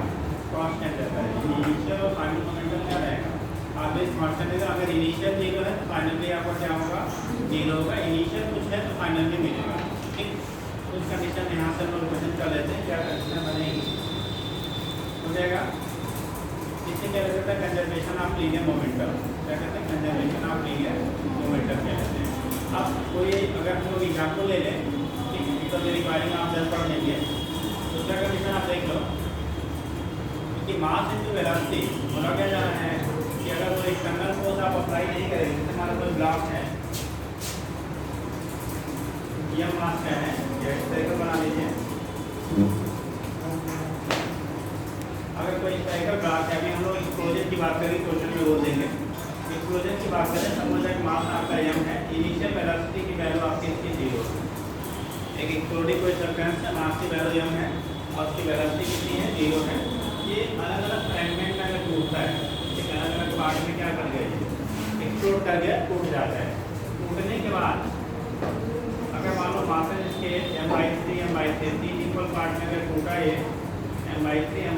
कांस्टेंट रहता है। इनिशियल और फाइनल मोमेंटम क्या रहेगा, ऑलवेज कांस्टेंट रहेगा। अगर इनिशियल जीरो है तो फाइनल भी आपका क्या होगा, जीरो होगा। इनिशियल कुछ है तो फाइनल भी मिलेगा। ठीक, उस कंडीशन में यहाँ से हम लोग क्वेश्चन कर लेते हैं क्या कंडीशन बनेगी, हो जाएगा। इससे क्या रहता है, कंजर्वेशन ऑफ लीनियर मोमेंटम। क्या कहते हैं, कंजर्वेशन ऑफ लीनियर मोमेंटम क्या कहते हैं। अब कोई अगर हम लोग एग्जाम्पल ले लें, ठीक है, तो मेरी रिक्वायरिंग आप जल्द पढ़ लेंगे। दूसरा कंडीशन आप देख लो कि मास इनटू वेलोसिटी बोला क्या जा रहा है कि अगर कोई एक्सटर्नल फोर्स आप अप्लाई नहीं करेंगे, जैसे हमारा कोई ब्लॉक है, यह मास क्या है, ये सर्कल बना लीजिए। अगर कोई सर्कल ब्लॉक है, अभी हम लोग इस प्रोजेक्ट की बात करें क्वेश्चन में वो देंगे। एक एक्सप्लोजन की बात करें, सपोज दैट मास आपका m है, इनिशियल वेलोसिटी की वैल्यू आपकी इसकी 0 है। एक एक्सप्लोडिंग कोई सब्सटेंस है, मास की वैल्यू m है और उसकी वेलोसिटी कितनी है, 0 है। ये अलग अलग फ्रेगमेंट में अगर टूटता है, एक अलग अलग पार्ट में क्या कर गया, एक्सप्लोड कर गया, टूट जाता है। टूटने के बाद अगर मान लो मास है इसके m/3 तीन इक्वल पार्ट में अगर टूटा ये m/3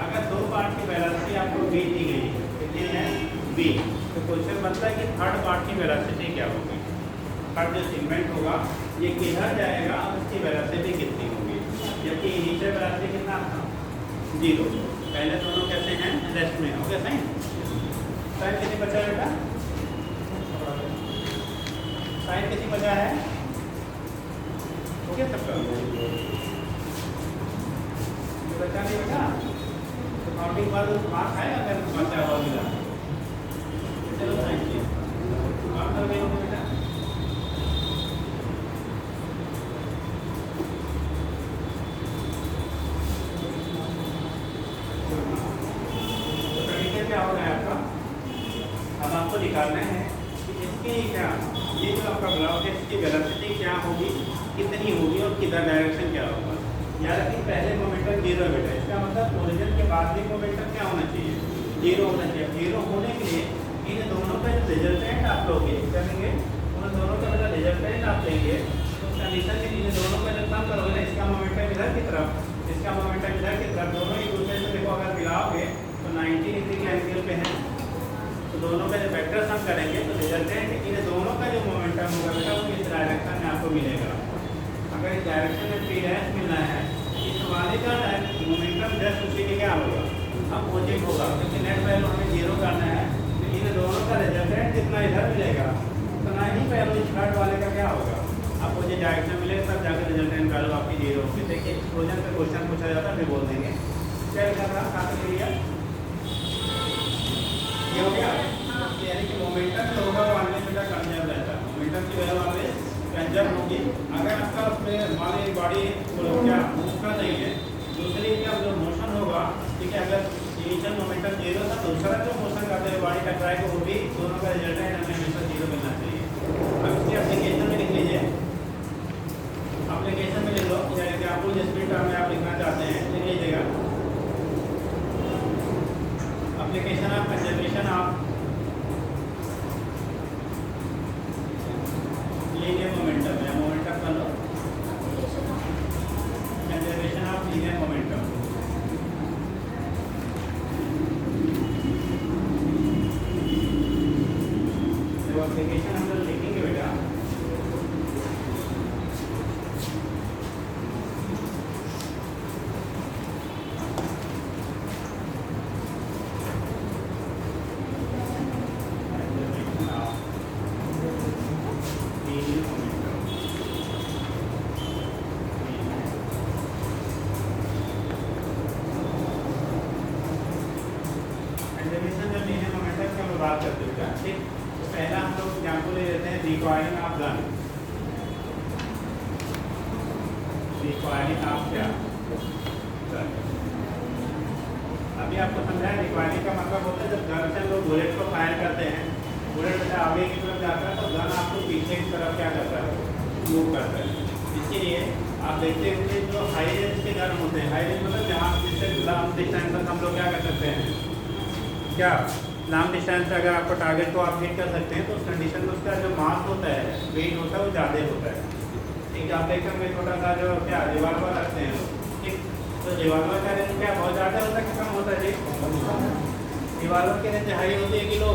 अगर दो पार्ट की वेलोसिटी आपको v दी गई है, कितनी है v, तो क्वेश्चन बनता है कि थर्ड पार्ट की वेलोसिटी क्या होगी। थर्ड जो सेगमेंट होगा ये किधर जाएगा और उसकी वेलोसिटी कितनी होगी, जबकि इनिशियल वेलोसिटी कितना था, 0। पहले दोनों कैसे हैं, रेस्ट में हो गया। सही साइन कितनी बचा है बेटा, साइन कितनी बचा है, हो गया सबका, बचा नहीं बेटा, तो काउंटिंग बाद मार्क्स आएगा अगर बचा हुआ मिला। चलो साइन की आप कर गए होंगे बेटा, तो कंडीशन क्या हो रहा है आपका, अब आपको निकालना है कि इसकी क्या, ये जो आपका ब्लॉक है इसकी वेलोसिटी क्या होगी, कितनी होगी और किधर डायरेक्शन क्या होगा। याद रखिए पहले मोमेंटम 0 है बेटा, इसका मतलब ओरिजिन के बाद भी मोमेंटम क्या होना चाहिए, 0 होना चाहिए। 0 होने के लिए इन दोनों का जो रिजल्टेंट आप लोगे करेंगे, उन दोनों का मतलब रिजल्टेंट आप लेंगे, तो कंडीशन में इन दोनों का जब सम करोगे ना, इसका मोमेंटम इधर की तरफ, इसका मोमेंटम इधर की तरफ, दोनों एक दूसरे से देखो अगर मिलाओगे तो 90 डिग्री के एंगल पे है, तो दोनों का जब वेक्टर सम करेंगे तो रिजल्टेंट इन दोनों का जो मोमेंटम होगा बेटा वो इस डायरेक्शन में आपको मिलेगा। अगर इस डायरेक्शन में p डैश मिलना है, इस वाले का मोमेंटम जस्ट उसी के क्या होगा, अपोजिट होगा, क्योंकि नेट वैल्यू हमें 0 करना है, तो इन दोनों का रिजल्टेंट जितना इधर मिलेगा उतना ही वैल्यू इस थर्ड वाले का क्या होगा, अपोजिट डायरेक्शन मिलेगा, तब जाकर रिजल्टेंट वैल्यू आपकी 0 होगी। देखिए एक्सप्लोजन पे क्वेश्चन पूछा जाता है, फिर बोल देंगे क्या कर रहा खाते क्लियर, ये हो गया। यानी कि मोमेंटम जो होगा वो आने में कंजर्व रहता है, मोमेंटम की वैल्यू आगे कंजर्व होगी। अगर आपका उसमें मान ली बॉडी क्या मूव कर रही है, दूसरी का जो मोशन होगा, ठीक है, अगर इनिशियल मोमेंटम 0 था, दूसरा जो मोशन करते हुए बॉडी टकराएगा वो भी, दोनों का रिजल्टेंट हमें हमेशा 0 मिलना चाहिए। अब इसकी एप्लीकेशन में लिख लीजिए, एप्लीकेशन में लिख लो, यानी कि आपको जिस भी टर्म में आप लिखना चाहते हैं लिख लीजिएगा। Application of conservation of linear momentum है, मोमेंटम कर लो, कंजर्वेशन ऑफ लीनियर मोमेंटम। तो एप्लीकेशन हम लोग लिखेंगे बेटा, बात करते हुए ठीक, तो पहला हम लोग एग्जाम्पल ले लेते हैं requiring of gun. Requiring of क्या, अभी आपको समझाया रिक्वायरिंग का मतलब होता है जब गन से लोग बुलेट को फायर करते हैं, बुलेट से आगे की तरफ जाता है तो गन आपको पीछे की तरफ क्या करता है, मूव करता है। इसीलिए आप देखते होंगे जो हाई रेंज के गन होते हैं, हाई रेंज मतलब जहाँ जिससे लॉन्ग डिस्टेंस तक हम लोग क्या कर सकते हैं, क्या लॉन्ग डिस्टेंस अगर आपको टारगेट को आप हिट कर सकते हैं, तो उस कंडीशन में उसका जो मास होता है, वेट होता है, वो ज़्यादा होता है। ठीक है, आप देखते होंगे छोटा सा जो क्या रिवॉल्वर रखते हैं, ठीक, तो रिवॉल्वर का रेंज क्या बहुत ज़्यादा होता है कि कम होता है जी, रिवॉल्वर की रेंज हाई होती है कि लो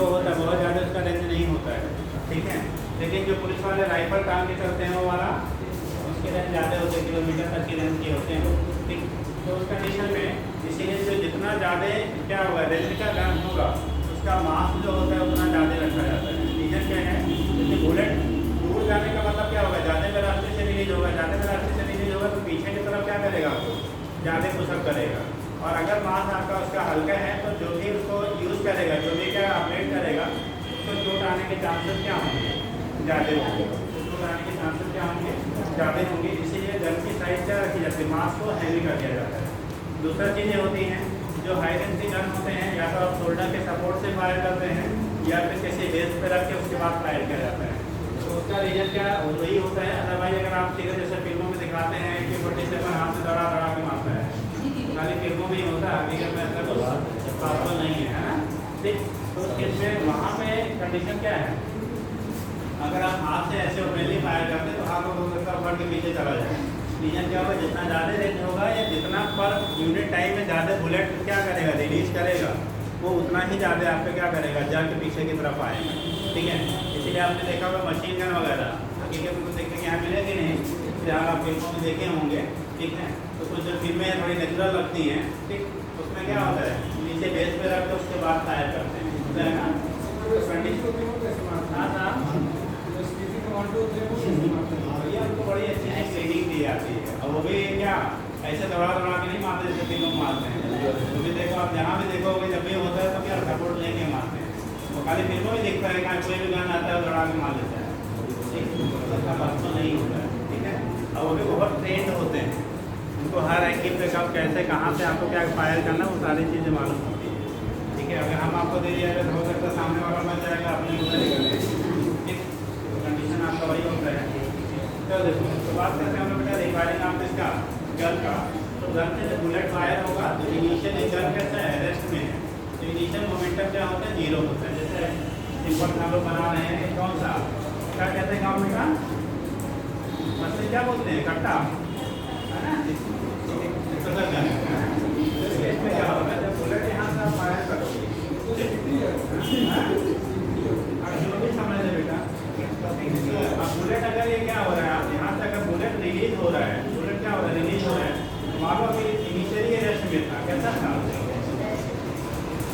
होता है, बहुत ज़्यादा उसका रेंज नहीं होता है। ठीक है, लेकिन जो पुलिस वाले राइफल काम के करते हैं वो वाला उसके रेंज ज़्यादा होते हैं, किलोमीटर तक की रेंज के होते हैं। ठीक, तो उस कंडीशन में इसीलिए जो जितना ज़्यादा क्या होगा रेंज का गन होगा, उसका मास जो होता है उतना ज़्यादा रखा जाता है। रीजन क्या है, जैसे बुलेट दूर जाने का मतलब क्या होगा, ज़्यादा वेलोसिटी से रिलीज होगा, ज़्यादा वेलोसिटी से रिलीज होगा तो पीछे की तरफ क्या करेगा, आपको ज़्यादा पुशअप करेगा। और अगर मास आपका उसका हल्का है तो जो भी उसको यूज़ करेगा, जो भी क्या ऑपरेट करेगा, उसको चोट आने के चांसेस क्या होंगे, ज़्यादा होंगे, चोट आने के चांसेस क्या होंगे, ज़्यादा होंगे। इसीलिए गन की साइज क्या रखी जाती है, मास को हैवी कर दिया जाता है। दूसरा चीज़ें होती हैं जो हाई रेंज के गन होते हैं या तो आप शोल्डर के सपोर्ट से फायर करते हैं या फिर किसी बेस पे रख के उसके बाद फायर किया जाता है। तो उसका रीजन क्या वही होता है। अदरवाइज अगर आप सीधे जैसे फिल्मों में दिखाते हैं कि 47 हाथ से दड़ा दड़ा के मारता है, खाली फिल्मों में ही होता है, हकीकत में ऐसा तो पॉसिबल नहीं है ना। ठीक, तो इसमें वहाँ पे कंडीशन क्या है, अगर आप हाथ से ऐसे ओपनली फायर करते हैं तो हाथ को उसका फट के पीछे चला जाए। रीजन क्या होगा, जितना ज़्यादा रेंज होगा या जितना पर यूनिट टाइम में ज़्यादा बुलेट क्या करेगा, रिलीज करेगा, वो उतना ही ज़्यादा आप पे क्या करेगा, जल के पीछे की तरफ आएगा। ठीक है, इसीलिए आपने देखा होगा मशीन गन वगैरह हकीकत में देखने के यहाँ मिलेगी नहीं, जहाँ आप फिल्मों में देखे होंगे। ठीक है, तो कुछ जो फिल्में थोड़ी नेचुरल लगती हैं, ठीक, उसमें क्या होता है नीचे बेस पे रख के उसके बाद फायर करते हैं, होता है ना। भैया उनको बड़ी अच्छी सी ट्रेनिंग दी जाती है, और वो भी क्या ऐसे दौड़ा दौड़ा के नहीं मारते जैसे फिल्मों में मारते हैं। तो भी देखो आप जहाँ भी देखोगे जब भी होता है तो क्या सपोर्ट लेके मारते हैं। तो खाली फिल्मों में दिखता है कि कोई भी गन आता है दौड़ा के मार लेता है, ठीक, उसका बात तो नहीं होता है। ठीक है, और वो भी बहुत ट्रेंड होते हैं, उनको हर एंगल पे कब कैसे कहाँ से आपको क्या फायर करना वो सारी चीज़ें मालूम होती है। ठीक है, अगर हम आपको दे दिया तो हो सकता है सामने वाला बच जाएगा, अपने उधर ही करें। ठीक, कंडीशन आपका वही होता है। तो देखो तो बात करते हैं हम लोग बेटा रिवायरिंग आप इसका गन का। तो गन से जब बुलेट फायर होगा तो इनिशियल गन कैसा है, रेस्ट में है, तो इनिशियल मोमेंटम क्या होता है, 0 होता है। जैसे सिंपल हम लोग बना रहे हैं कौन सा क्या कहते हैं गाँव में का मतलब क्या बोलते हैं, कट्टा है ना, इसमें क्या होगा जब बुलेट यहाँ से आप फायर करोगे समझ ले बेटा। अब बुलेट अगर ये क्या हो रहा है, आप यहाँ से अगर बुलेट रिलीज हो रहा है, बुलेट क्या हो रहा है, रिलीज हो रहा है, मान लो अभी इनिशियली रेस्ट में था, कैसा था,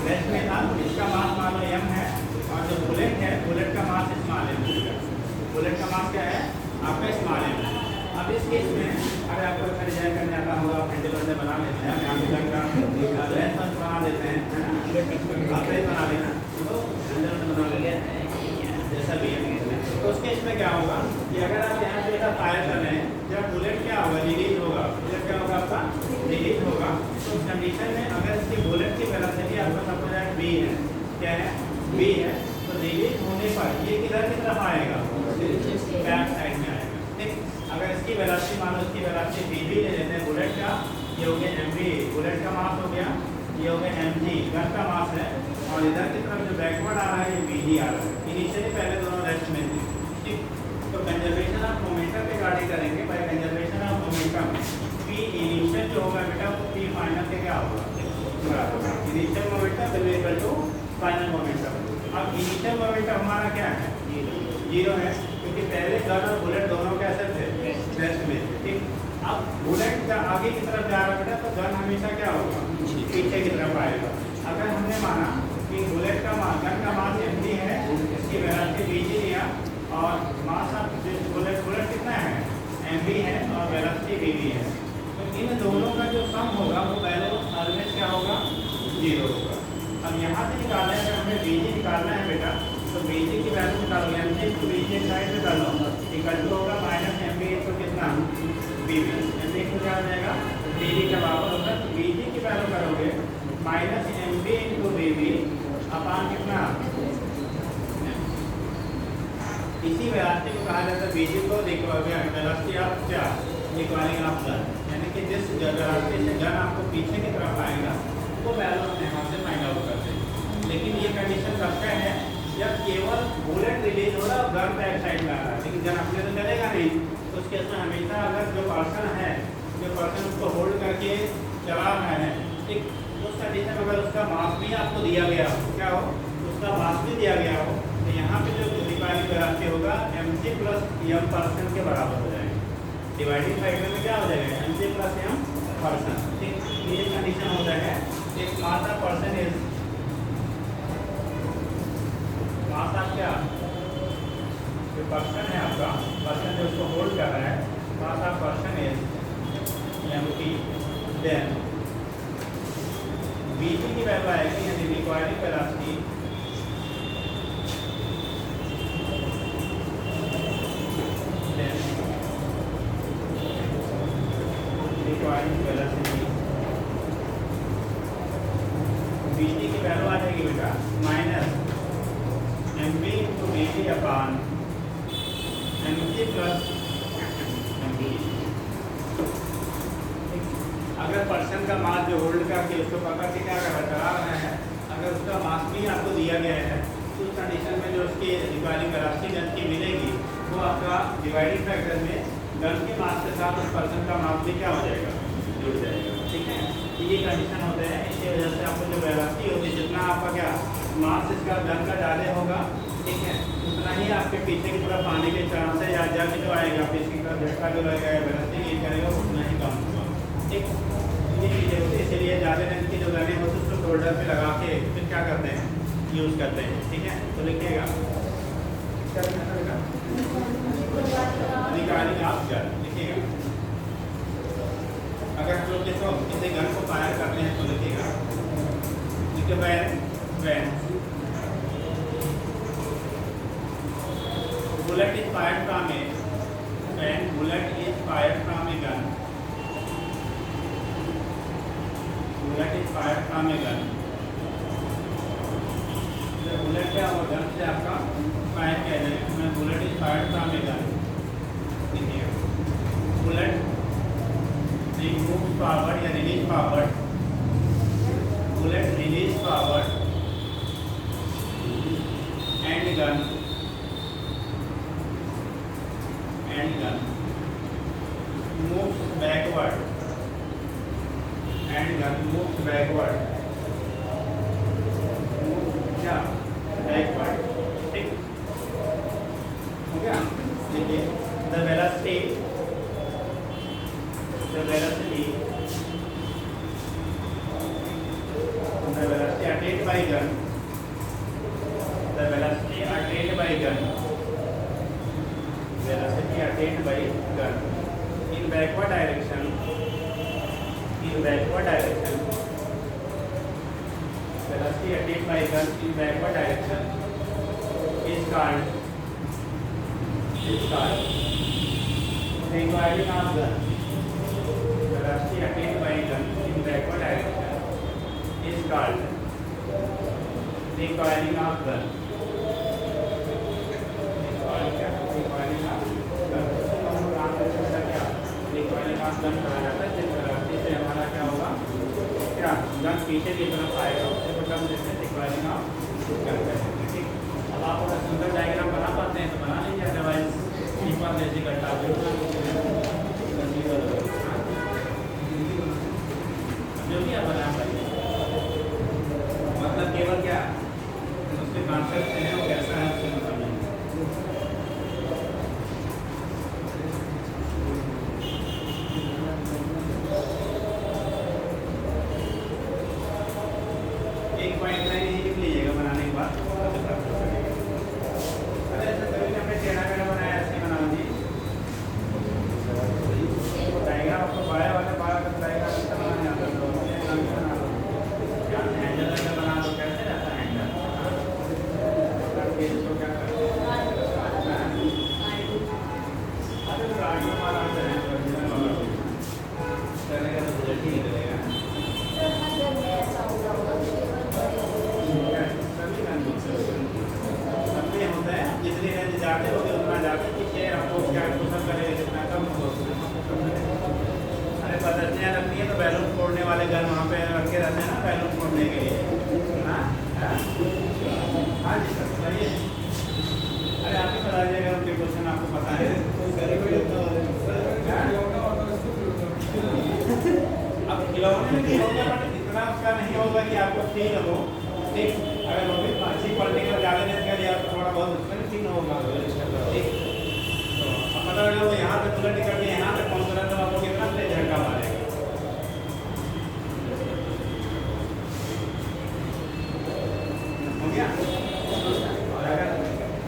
रेस्ट में था, इसका मास मान लो m है, और जो बुलेट है बुलेट का मास स्मॉल m है। बुलेट का मास क्या है आपका स्मॉल m। अब इस केस में अगर आपको अच्छा डिजाइन करने आता होगा, आप हैंडल वैंडल बना लेते हैं, यहाँ पे का लेंस बना देते हैं, आप बना लेना, तो हैंडल बना लेंगे जैसा भी है। तो उस केस में क्या होगा कि अगर आप यहाँ पे फायर कर रहे हैं, जब बुलेट क्या होगा, रिलीज होगा, बुलेट क्या होगा आपका रिलीज होगा, तो उस कंडीशन में अगर इसकी बुलेट की वेलोसिटी आपका सपोज है v है, क्या है v है, तो रिलीज होने पर ये किधर की तरफ आएगा, बैक साइड में आएगा। ठीक, अगर इसकी वेलोसिटी मान लो इसकी वेलोसिटी vv ले लेते हैं बुलेट का, ये हो गया mv बुलेट का मास हो गया, ये हो गया mg गन का मास है, और इधर की तरफ जो बैकवर्ड आ रहा है ये vg आ रहा है। इनिशियली पहले दोनों रेस्ट में थे। ठीक, तो कंजर्वेशन ऑफ मोमेंटम पे गाड़ी करेंगे, by conservation of momentum p initial जो होगा बेटा वो p फाइनल के क्या होगा, initial momentum will be equal to final momentum. अब इनिशियल मोमेंटम हमारा क्या है, 0 है, क्योंकि पहले गन और बुलेट दोनों कैसे थे, रेस्ट में। ठीक, अब बुलेट का आगे की तरफ जा रहा है बेटा, तो गन हमेशा क्या होगा, पीछे की तरफ आएगा। अगर हमने माना कि बुलेट का मास गन का मास mg है, इसकी वेलोसिटी vg लिया, और मास ऑफ बुलेट कितना है mv है, और वेलोसिटी vv है, तो इन दोनों का जो सम होगा वो वैल्यू ऑलवेज क्या होगा, 0 होगा। अब यहाँ से निकालना है, अगर हमें vg निकालना है बेटा, तो vg की वैल्यू निकालो, mg को vg साइड में डालो, इक्वल टू होगा माइनस mv इंटू कितना vv, mv को क्या हो जाएगा vg का बराबर होगा, तो vg की वैल्यू करोगे माइनस mv इंटू vv अपान कितना, इसी वेलोसिटी को कहा जाता है vg को वेलोसिटी ऑफ क्या, इक्वलिंग ऑफ गन, यानी कि जिस वेलोसिटी से गन आपको पीछे की तरफ आएगा वो वैल्यू हम यहाँ से फाइंड आउट करते हैं। लेकिन ये कंडीशन कब का है, जब केवल बुलेट रिलीज हो रहा है और गन बैक साइड में आ रहा है, लेकिन गन अपने तो चलेगा नहीं। तो उस केस में हमेशा अगर जो पर्सन उसको होल्ड करके चला रहा है, ठीक, उस कंडीशन में अगर उसका मास भी आपको दिया गया हो, क्या हो, उसका मास भी दिया गया हो, तो यहाँ पे जो डिवाइडिंग वेलोसिटी होगा mg प्लस m पर्सन के बराबर हो जाएगा। डिवाइडिंग फैक्टर में क्या हो जाएगा, mg प्लस m पर्सन। ठीक, ये कंडीशन होता है। एक मास of person is mass of क्या, जो पर्सन है आपका, पर्सन जो उसको होल्ड कर रहा है, mass of person is mp, then vg की वैल्यू आएगी, यानी requiring velocity requiring velocity M B into B D upon M C plus M B. अगर पर्सन का मास जो होल्ड करके उसको पकड़ के क्या कर रहा है, चला रहा है, अगर उसका मास भी आपको दिया गया है तो उस कंडीशन में जो उसकी रिक्वायरिंग वेलोसिटी गन की मिलेगी वो आपका डिवाइडिंग फैक्टर में गन के मास के साथ उस पर्सन का मास भी क्या हो जाएगा, जुड़ जाएगा। ठीक है, तो ये कंडीशन होते हैं। इसकी वजह से आपको जो वेलोसिटी होती है, जितना आपका क्या मास इसका गन का ज़्यादा होगा, ठीक है, उतना ही आपके पीछे की तरफ आने के चांस है, या जब जो आएगा पीछे की तरफ झटका जो रहेगा या वेलोसिटी गेन करेगा उतना ही कम होगा। ठीक, ये चीज़ें होती है। इसलिए ज़्यादा लेंथ की जो गनें होती है उसको शोल्डर पे लगा के फिर क्या करते हैं, यूज़ करते हैं। ठीक है, तो लिखिएगा रिगार्डिंग ऑफ गन, लिखिएगा। अगर जो किसी गन को फायर करते हैं तो लिखिएगा, देखिए when bullet is fired from a when bullet is fired from a gun, bullet is fired from a gun, जब बुलेट क्या होगा, गन से आपका फायर किया जाएगा। मैं bullet is fired from a gun, देखिए बुलेट मूव फॉरवर्ड या release forward, bullet release forward and gun moves backward and gun moves backward, क्या बैकवर्ड। ठीक हो गया। देखिए the velocity attained by gun, the velocity attained by gun, velocity attained by gun in backward direction, velocity attained by gun in backward direction is called recoiling of gun. Velocity attained by gun in backward direction is called recoiling of gun. Recoiling of gun कहा जाता है। जिस velocity से हमारा क्या होगा, क्या gun पीछे की तरफ आएगा, उससे मतलब जैसे recoiling of gun कहते हैं। ठीक, अब आप अगर सुंदर डायग्राम बना पाते हैं तो बना लीजिए, अदरवाइज सिंपल जैसे करता है जो भी आप बना पाइए, मतलब केवल क्या उसके कॉन्सेप्ट हैं वो कैसा है उसके मतलब नहीं। एक पॉइंट लाइन ही लिख लीजिएगा बनाने के बाद। अरे ऐसा कभी हमने टेढ़ा मेढ़ा बनाया, ऐसे बना लीजिए। डायग्राम आपको बाया वाला बाया का डायग्राम कैसे बनाना आता है तो बना लो, या हैंडल का बना लो, कैसे रहता है हैंडल, इसको क्या करते हैं, अरे गाड़ियों वाला है ओरिजिनल वाला चलेगा तो बुलेट ही निकलेगा। सभी होता है, जितनी रेंज जाते होगे उतना जाते पीछे आपको क्या कोशिश करेगा, जितना कम होगा। अरे बदलतियाँ लगती हैं तो बैलून फोड़ने वाले गन वहाँ पे रखे रहते हैं ना, बैलून फोड़ने के लिए। हाँ जी सर बताइए। अरे आप ही बता दीजिएगा उनके क्वेश्चन आपको पता है। अब खिलौने में भी होगा बट इतना उसका नहीं होगा कि आपको फील हो। ठीक, अगर वो भी अच्छी क्वालिटी का ज़्यादा लेने के लिए आपको थोड़ा बहुत उसमें फील होगा। ठीक, तो अब पता लगा वो यहाँ पे बुलेट करके यहाँ पे पहुँच रहा है तो आपको कितना तेज झटका मारेगा। हो गया। और अगर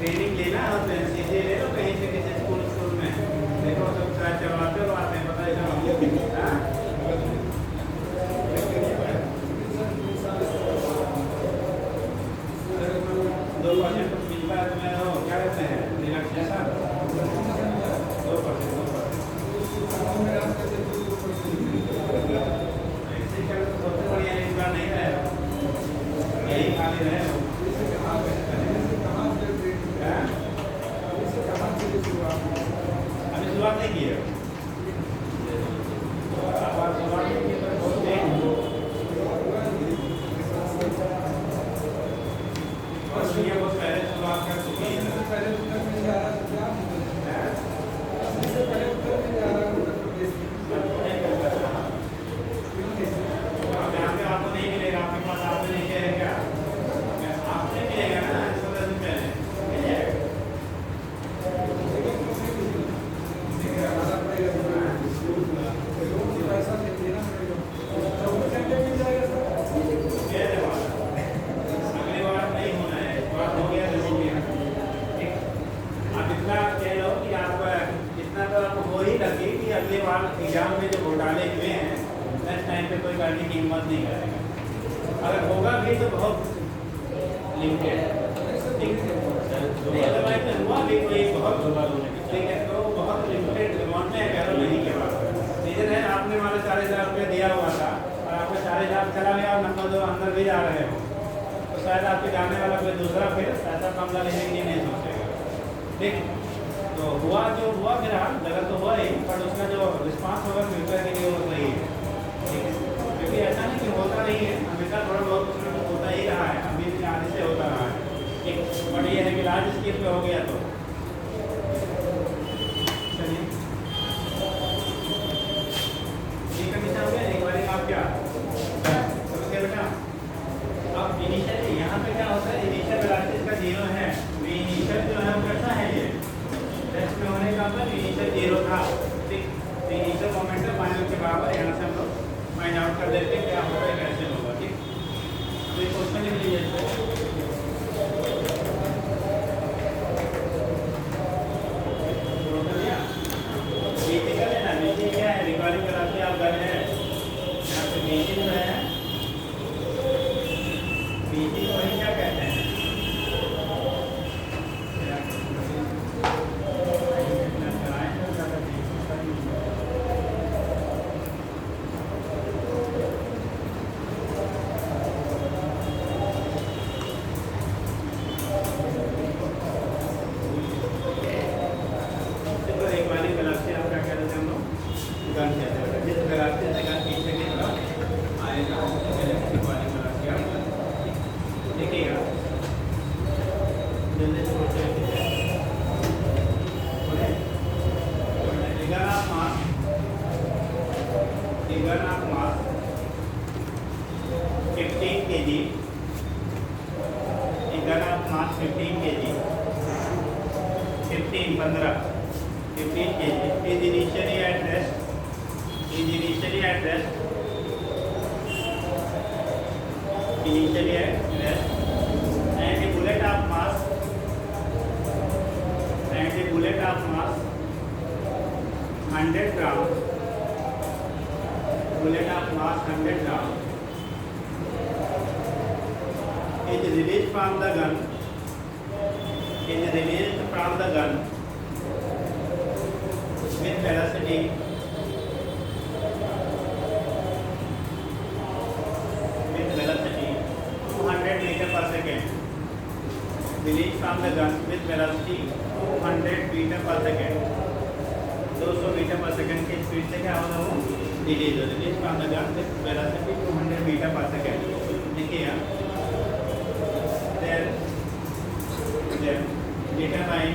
ट्रेनिंग लेना हो तो सीधे ले लो कहीं से, किसी स्कूल में देखो सब ट्राई चलवाते हो आते हैं, पता है सब। दो परसेंट मिलता है तुम्हें, वो क्या कहते हैं रिलैक्सेशन 2%। सबसे बढ़िया इस बार नहीं रहे, यही खाली रहे। बात कर चुके हैं। पहले उत्तर में जा रहा था क्या सबसे पहले उत्तर में जा रहा उत्तर प्रदेश यहाँ पे आपको नहीं मिलेगा, आपके पास आपने नहीं किया है क्या? आपने मिलेगा ना इस वजह से पहले मिल जाएगा। पैसा देना पड़ेगा 24 घंटे मिल जाएगा सर। अगली बार नहीं होना है, इस बार हो गया तो हो गया। ठीक, आप इतना कह लो कि आप इतना तो आपको हो ही लगे कि अगली बार एग्जाम में जो घोटाले हुए हैं नेक्स्ट टाइम पे कोई करने की हिम्मत नहीं करेगा। अगर होगा भी तो बहुत लिमिटेड, ठीक है। अदरवाइज तो हुआ भी कोई बहुत, ठीक है, तो बहुत लिमिटेड अमाउंट में कह लो नहीं के बाद रीजन है आपने हमारे 4000 रुपये दिया हुआ था और आपका 4000 चला गया और नंबर 2 अंदर भी जा रहे हो, तो शायद आपके जाने वाला कोई दूसरा फिर ऐसा मामला लेने के लिए नहीं सोचेगा। ठीक, तो हुआ जो हुआ फिर गलत तो हुआ ही, बट उसका जो रिस्पॉन्स होगा फ्यूचर के लिए वो सही है। ठीक है, क्योंकि ऐसा नहीं कि होता नहीं है, हमेशा थोड़ा बहुत उसमें कुछ होता ही रहा है, अभी भी आगे से होता रहा है। ठीक, बट ये है कि लार्ज स्केल पे हो गया तो चलिए ये कंडीशन हो गया। एक बार आप क्या समझ गए बेटा? अब इनिशियल यहाँ पे क्या होता है, इनिशियल वेलोसिटी इसका 0 है, इनिशियल जो है वो कैसा है, ये टेस्ट में होने का मतलब इनिशियल 0 था। ठीक, तो इनिशियल मोमेंटम फाइनल के बराबर यहाँ से हम लोग फाइंड आउट कर देते हैं क्या होगा कैसे होगा। ठीक, तो ये क्वेश्चन लिख लीजिए इसको। बीटी कर लेना, बीटी क्या है, रिकॉर्डिंग कराते आप गए हैं यहाँ पे बीटी जो है, बीटी को वही क्या कहते हैं, initially at rest, and a bullet of mass 100 grams, bullet of mass 100 grams is released from the gun, with velocity 200 meter per second. Released from the gun with velocity 200 meter per second. 200 metre per second की speed से क्या होगा वो release from the gun with velocity 200 metre per second. देखिए then determine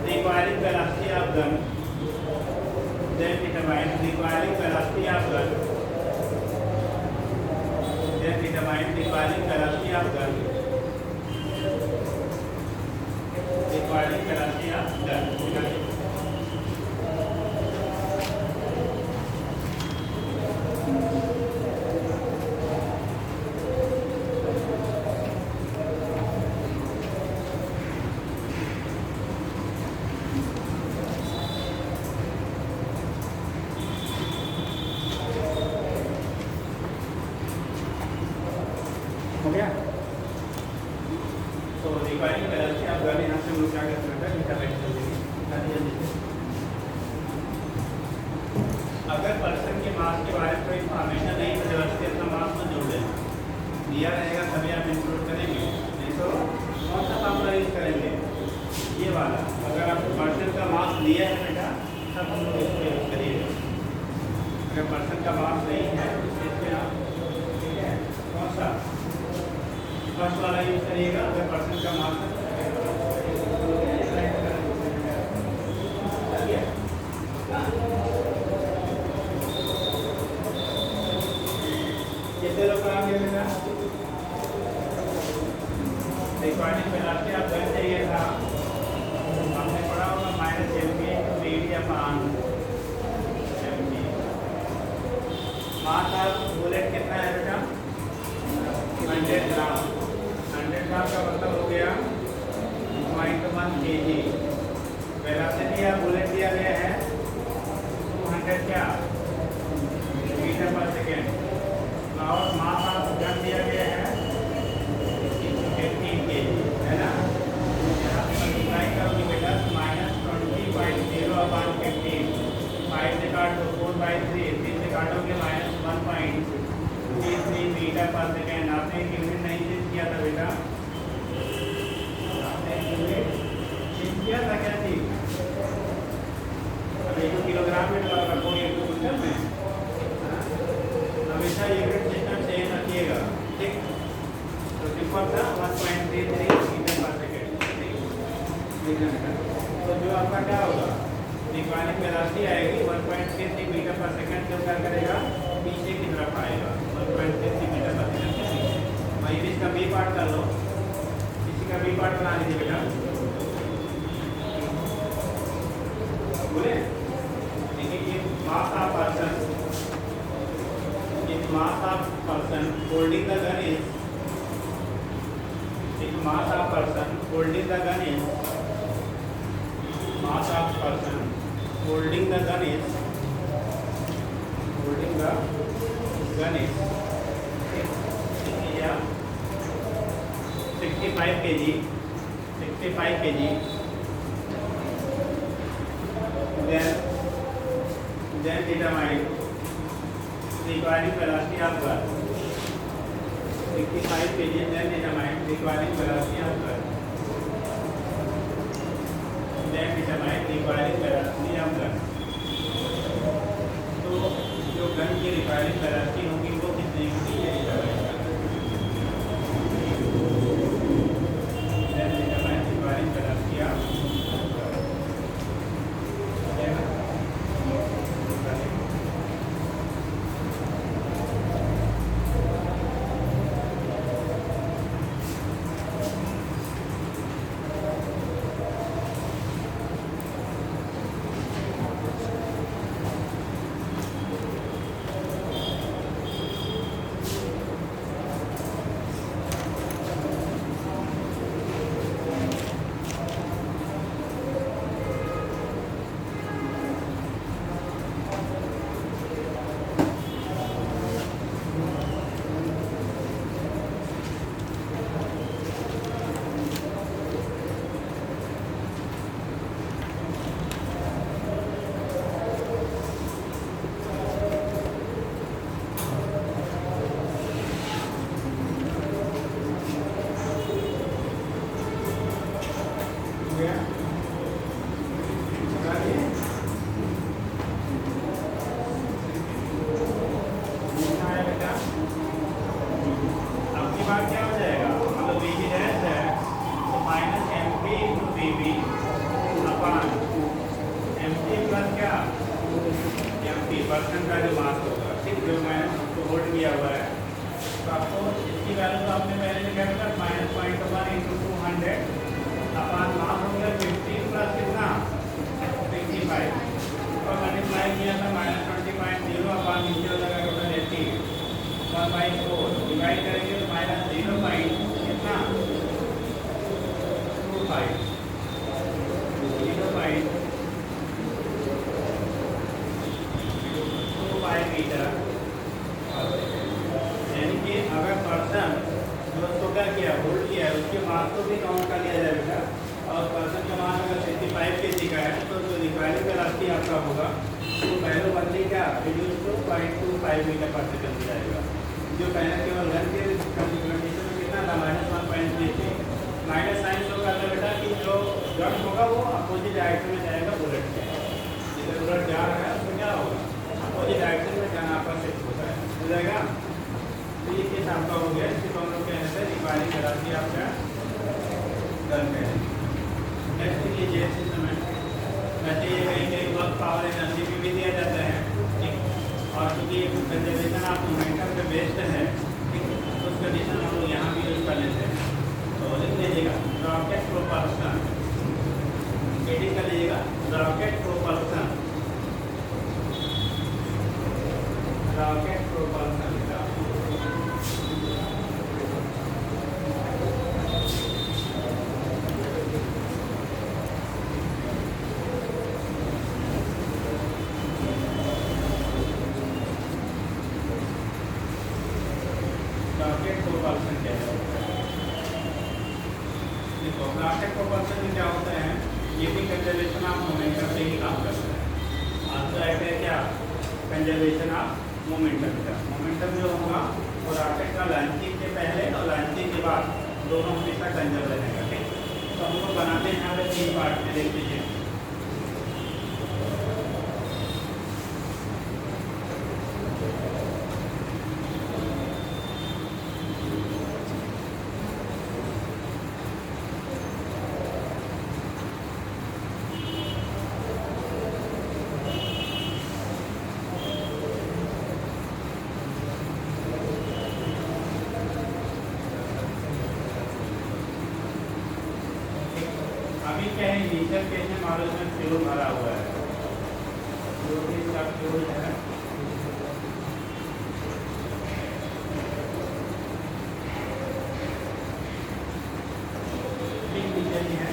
requiring velocity of gun, then determine requiring velocity of gun, then determine requiring velocity of gun, requiring velocity of gun. हो गया? तो requiring velocity आप gun यहाँ से हम लोग क्या कर सकते हैं, मीटर बैठ जल्दी। अगर पर्सन के मास के बारे में कोई इंफॉर्मेशन नहीं तो जबरदस्ती अपना मास में जोड़ देना, दिया रहेगा तभी आप इंक्लूड करेंगे, नहीं तो कौन सा फॉर्मूला यूज करेंगे, ये वाला। अगर आपको पर्सन का मास दिया है बेटा तब हम लोग इसको यूज करिएगा। अगर पर्सन का मास नहीं है तो इसमें आप ठीक है कौन सा फर्स्ट वाला यूज करिएगा अगर परसेंट का मास है। कितने लोग कराएंगे बेटा? रिक्वायरमेंट पेनाल्टी आप घर चाहिए था, हमने पढ़ा होगा minus MP into BD upon MP. Mass of bullet कितना है बेटा? 100 ग्राम। 100 ग्राम का मतलब हो गया 0.1 kg। वेलोसिटी ऑफ बुलेट दिया गया है 200 क्या मीटर पर सेकेंड, और मास ऑफ गन दिया गया है 15 kg, है ना? यहाँ पे मल्टीप्लाई करोगे बेटा -20.0 अपान 15, 5 से काट दो 4/3, 3 से काटोगे -1.33 मीटर पर सेकेंड। आपने एक यूनिट नहीं चेंज किया था बेटा, आपने यूनिट चेंज किया था क्या चीज? अब 1 किलोग्राम में रखोगे एक क्विंटल में, हमेशा यूनिट सिस्टम चेंज रखिएगा, ठीक? तो सिंपल था 1.33 मीटर पर सेकेंड, ठीक है? तो जो आपका क्या होगा, रिक्वायरिंग वेलोसिटी आएगी 1.33 मीटर पर सेकेंड। जो क्या करेगा, पीछे की तरफ आएगा 1.33 मीटर पर सेकेंड के पीछे। वहीं भी इसका बी पार्ट कर लो, इसी का बी पार्ट बना लीजिए बेटा, बोले? देखिए ये मास of person, mass of person holding the gun is, if mass of person holding the gun is, mass of person holding the gun is, holding the gun is, yeah, 65 kg, 65 kg, then determine requiring velocity of gun, 65 kg, then determine requiring velocity of gun, then determine requiring velocity of gun। तो जो gun की requiring velocity होगी वो कितनी होगी ये determine करना है। then determine requiring velocity of gun, है ना? पर्सन का जो मास होगा, ठीक, जो मैंने होल्ड किया हुआ है, तो आपको इसकी वैल्यू तो आपने पहले लिखा था -0.1 इंटू 200 अपान मास हो गया 15 प्लस कितना 65 और मल्टीप्लाई किया था -20.0 अपान नीचे हो जाएगा टोटल 80 1/4 डिवाइड करेंगे तो -0 कितना 0.25 मीटर। यानी कि अगर पर्सन जो उसको क्या किया होल्ड किया है उसके मास को भी काउंट कर लिया जाएगा और पर्सन का मास अगर 65 kg का है तो जो रिक्वायरिंग वेलोसिटी आपका होगा तो वैल्यू बनती क्या reduce to 0.25 metre per second हो जाएगा। जो पहले केवल गन के कंडीशन में कितना था -1.33 माइनस साइन शो करता बेटा कि जो गन होगा वो अपोजिट डायरेक्शन में जाएगा बुलेट के, जिधर बुलेट जा रहा है उसमें क्या होगा अपोजिट डायरेक्शन में जाना आपका शिफ्ट होता है, हो जाएगा। तो ये केस आपका हो गया, इसको हम लोग कहते हैं हमारी वेलोसिटी आपका गर्म है। नेक्स्ट ये जेट सिस्टम है, वैसे ये कहीं कहीं वर्क पावर एनर्जी भी दिया जाता है, ठीक। और क्योंकि कंजर्वेशन ऑफ मोमेंटम पे बेस्ड है, ठीक, तो उस कंडीशन हम लोग यहाँ भी यूज कर लेते हैं। तो लिख लीजिएगा रॉकेट प्रोपल्सन, एडिट कर लीजिएगा रॉकेट प्रोपल्सन, रॉकेट प्रोपल्सन का रॉकेट प्रोपल्सन क्या है? देखो रॉकेट प्रोपल्सन में क्या होता है, ये भी कंजर्वेशन ऑफ मोमेंटम से ही काम करता है। आपका है क्या कंजर्वेशन ऑफ मोमेंटम का, मोमेंटम जो होगा वो रॉकेट का लॉन्चिंग के पहले और लॉन्चिंग के बाद दोनों हमेशा कंजर्व रहेगा, ठीक। तो हम लोग बनाते हैं यहाँ पे 3 पार्ट में, देख लीजिए। अभी क्या है, इनिशियल केस में मान लो इसमें फ्यूल भरा हुआ है, जो भी इसका फ्यूल है ठीक नीचे ही है।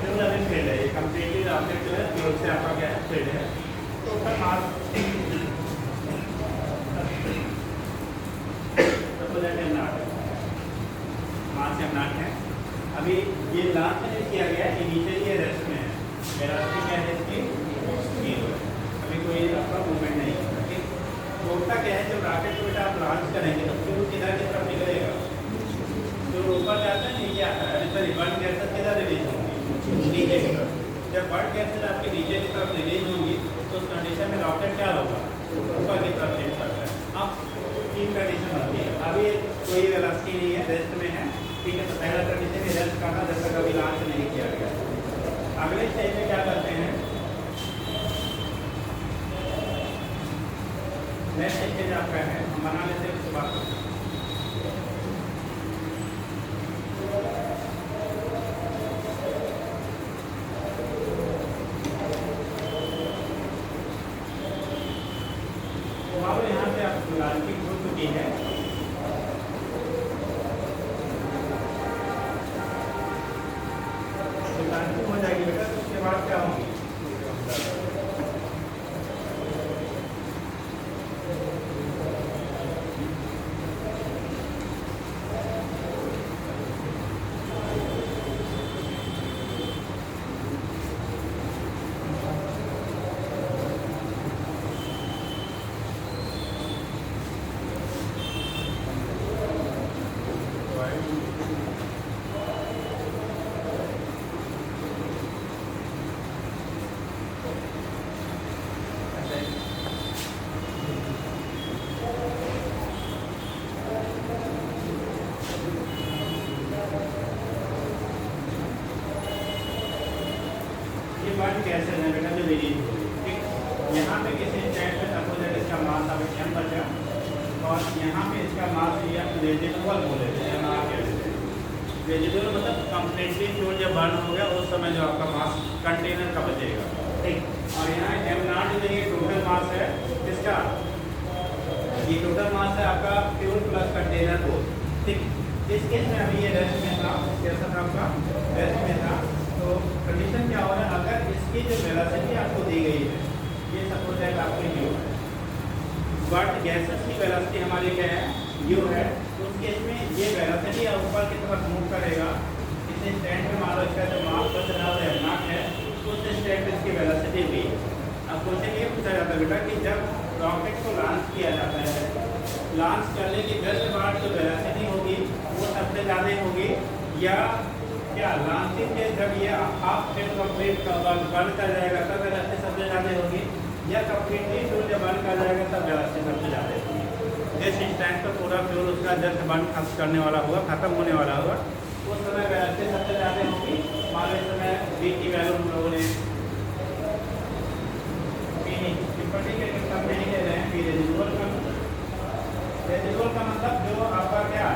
फ्यूल अभी फेल है, ये कम्प्लीटली रॉकेट जो है फ्यूल से आपका क्या है फेल है। तो उसका मास मास एम नॉट है। अभी ये लास्ट में किया गया है, इनिशियली ये रेस्ट में है, वेलोसिटी क्या है इसकी 0 है, अभी कोई आपका मूवमेंट नहीं होगा, ठीक। तो उसका क्या है, जब रॉकेट को बेटा आप लॉन्च करेंगे तो फ्यूल किधर की तरफ निकलेगा, जो ऊपर जाता है नीचे आता है, सॉरी बर्न गैसेस किधर रिलीज होंगी, नीचे की तरफ। जब बर्न गैसेस आपके नीचे की तरफ रिलीज होंगी तो उस कंडीशन में रॉकेट क्या होगा, ऊपर की तरफ शिफ्ट करता है। अब 3 कंडीशन होती है, अभी कोई वेलोसिटी नहीं है, रेस्ट में है, ठीक है। तो पहला कंडीशन में रेस्ट करना जब तक अभी लॉन्च नहीं किया गया। अगले स्टेज में क्या करते हैं, नेक्स्ट स्टेज आपका है, हम बना लेते हैं उसके बाद तो यहाँ से आप लॉन्चिंग हो चुकी है। हो जाएगी बेटा, तो उसके बाद क्या होंगी, बर्न गैसेस है बेटा जो रिलीज हो रही है, ठीक। यहाँ पे किसी स्टैंड पे सपोज दैट इसका मास अब m बचा और यहाँ पे इसका मास या रेजिडुअल बोले थे, या कह देते हैं रेजिडुअल, मतलब कंप्लीटली फ्यूल जब बर्न हो गया उस समय जो आपका मास कंटेनर का बचेगा, ठीक। और यहाँ m नॉट जो ये टोटल मास है इसका, ये टोटल मास है आपका फ्यूल प्लस कंटेनर को, ठीक। इस केस में अभी ये रेस्ट में था, कैसा था आपका रेस्ट में था। तो कंडीशन क्या हो रहा है, अगर इसकी जो वेलोसिटी आपको दी गई है, ये सपोज दैट आपकी u है, बट गैसेस की वेलोसिटी हमारी क्या है u है, तो उस केस में ये वेलोसिटी ऊपर की तरफ मूव करेगा। इस स्टैंड में मान लो इसका जो मास बच रहा है m0 है, उस स्टैंड पे इसकी वेलोसिटी v है। अब क्वेश्चन ये पूछा जाता है बेटा कि जब रॉकेट को लॉन्च किया जाता है, लॉन्च करने के 10 बाद जो वेलोसिटी होगी वो सबसे ज़्यादा होगी या क्या लॉन्चिंग के जब ये हाफ फिल कंप्लीट बंद कर जाएगा तब वेलोसिटी सबसे ज़्यादा होगी, या कंप्लीटली फ्यूल जब बंद कर जाएगा तब वेलोसिटी सबसे ज़्यादा होगी। जिस इंस्टेंट पर पूरा फ्यूल उसका जस्ट बंद करने वाला हुआ, खत्म होने वाला हुआ, उस समय वेलोसिटी सबसे ज़्यादा होगी। मान लो इस समय v की वैल्यू हम लोगों ने नहीं ले रहे हैं, v रेजिडुअल का मतलब जो आपका क्या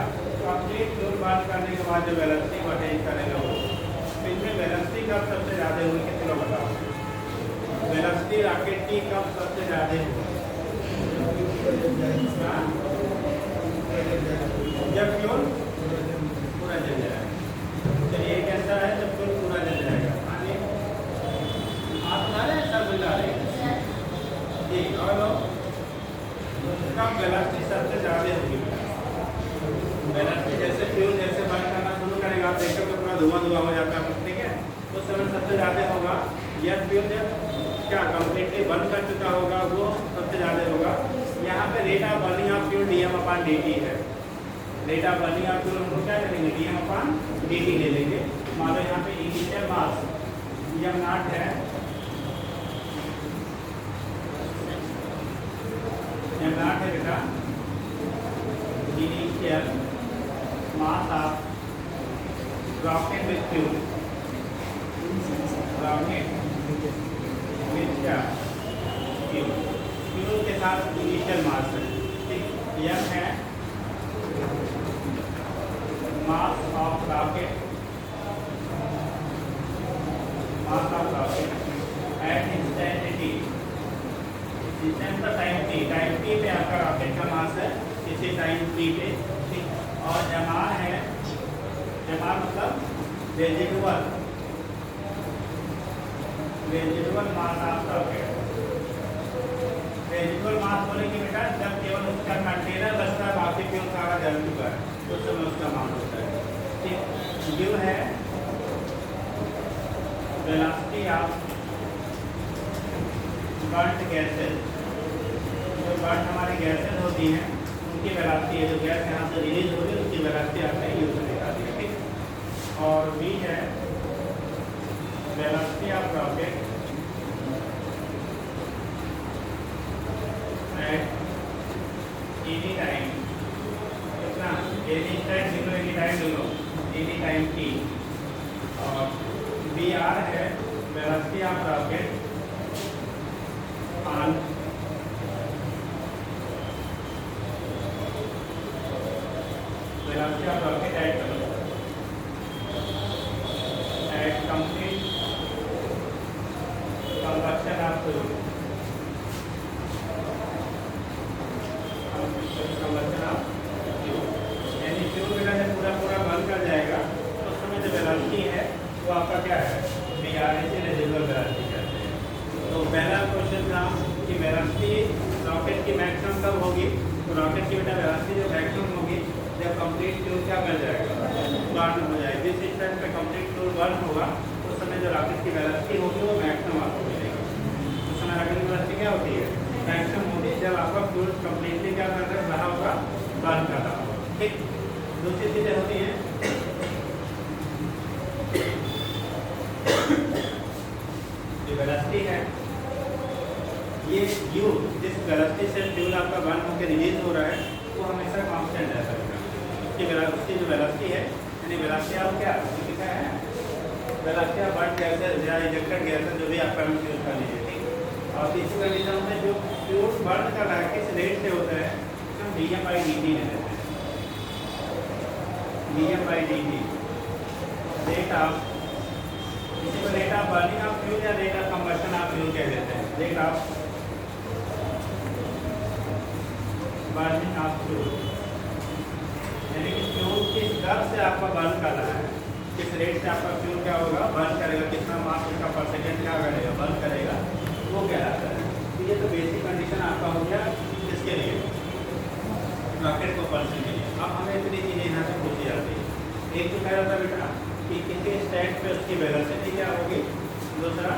कंप्लीट फ्यूल बंद करने के बाद जो वेलोसिटी को अटेन करेगा वो, तो इसमें वेलोसिटी कब सबसे ज़्यादा होगी कितने लोग बताओ? वेलोसिटी रॉकेट की कब सबसे ज़्यादा होगी? जब फ्यूल पूरा जल जाएगा। चलिए कैसा है जब फ्यूल पूरा जल जाएगा? आगे आप बता रहे हैं सर बुला रहे हैं जी, और लोग कब वेलोसिटी सबसे ज़्यादा होगी? वेलोसिटी जैसे फ्यूल जैसे बंद करना शुरू करेगा, आप देखो तो पूरा धुआं हो जाता है, ठीक है, उस समय सबसे ज़्यादा होगा। या फ्यूल जब क्या कंप्लीटली बंद कर चुका होगा वो सबसे ज़्यादा होगा। यहाँ पे rate of burning of fuel dm/dt है। Rate of burning of fuel हमको क्या करेंगे? dm/dt ले लेंगे। मान लो यहाँ पे इनिशियल मास m0 है, m0 है बेटा, initial mass of rocket with fuel, rocket with क्या फ्यूल के साथ इनिशियल मास है, ठीक। यह है mass of rocket, mass of rocket at instant T, instant का टाइम टी पे आपका रॉकेट का मास है, इसी टाइम टी पे, ठीक। और एमआर है, एमआर मतलब residual mass of rocket. Residual mass बोले कि बेटा जब केवल उसका कंटेनर बचता है, बाकी फ्यूल सारा जल चुका है, उस समय उसका मास होता है, ठीक। जो है वेलोसिटी ऑफ बर्न्ड गैसेस, जो बर्न हमारी गैसेस होती हैं उनकी वेलोसिटी है, जो गैस यहाँ से रिलीज हो रही है उसकी वेलोसिटी आपने यूज में दिखा दी है, ठीक। और v है velocity of rocket at any time, कितना एनी टाइम लो, एनी टाइम लो, एनी टाइम t। और vr है velocity of rocket on velocity of rocket at complete combustion of fuel, combustion of fuel, यानी फ्यूल बेटा जब पूरा बंद कर जाएगा तो उस समय जो वेलोसिटी है वो आपका क्या है? VR से रेजिडुअल वेलोसिटी कहते हैं। तो पहला क्वेश्चन था कि वेलोसिटी रॉकेट की मैक्सिमम कब होगी? तो रॉकेट की बेटा वेलोसिटी जो मैक्सिमम होगी जब कंप्लीट फ्यूल क्या कर जाएगा? बर्न हो जाएगा। जिस इंस्टेंट पे कंप्लीट फ्यूल बर्न होगा उस समय जो रॉकेट की वेलोसिटी होगी वो मैक्सिमम आपको मिलेगी। उस समय रॉकेट की वेलोसिटी क्या होती है? मैक्सिमम होती है जब आपका फ्यूल कंप्लीटली क्या कर रहा होगा? बर्न कर रहा होगा, ठीक। दूसरी चीज़ें होती हैं जो वेलोसिटी है, ये u जिस वेलोसिटी से फ्यूल आपका बर्न होकर रिलीज हो रहा है वो हमेशा कांस्टेंट रहता है। इसकी वेलोसिटी जो वेलोसिटी है यानी वेलोसिटी ऑफ क्या लिखा है? वेलोसिटी ऑफ बर्न गैसेस या इजेक्टेड गैसेस, जो भी आप टर्म यूज कर लीजिए, ठीक। और तीसरी कंडीशन में जो फ्यूल बर्न कर रहा है किस रेट से होता है? हम dm/dt ले लेते हैं। dm/dt रेट ऑफ, इसी को rate of burning of fuel या rate of combustion of fuel कह देते हैं। Rate of burning of fuel यानी कि फ्यूल किस दर से आपका बर्न कर रहा है, किस रेट से आपका फ्यूल क्या होगा? बर्न करेगा, कितना मास उसका पर सेकेंड क्या करेगा? बर्न करेगा, वो कहलाता है। तो ये तो बेसिक कंडीशन आपका हो गया किसके लिए? रॉकेट को पर्सन के लिए। अब हमें इतनी चीज़ें यहाँ से पूछी जाती है। एक तो कह रहा था बेटा कि किसी स्टैंड पे उसकी वेलोसिटी क्या होगी, दूसरा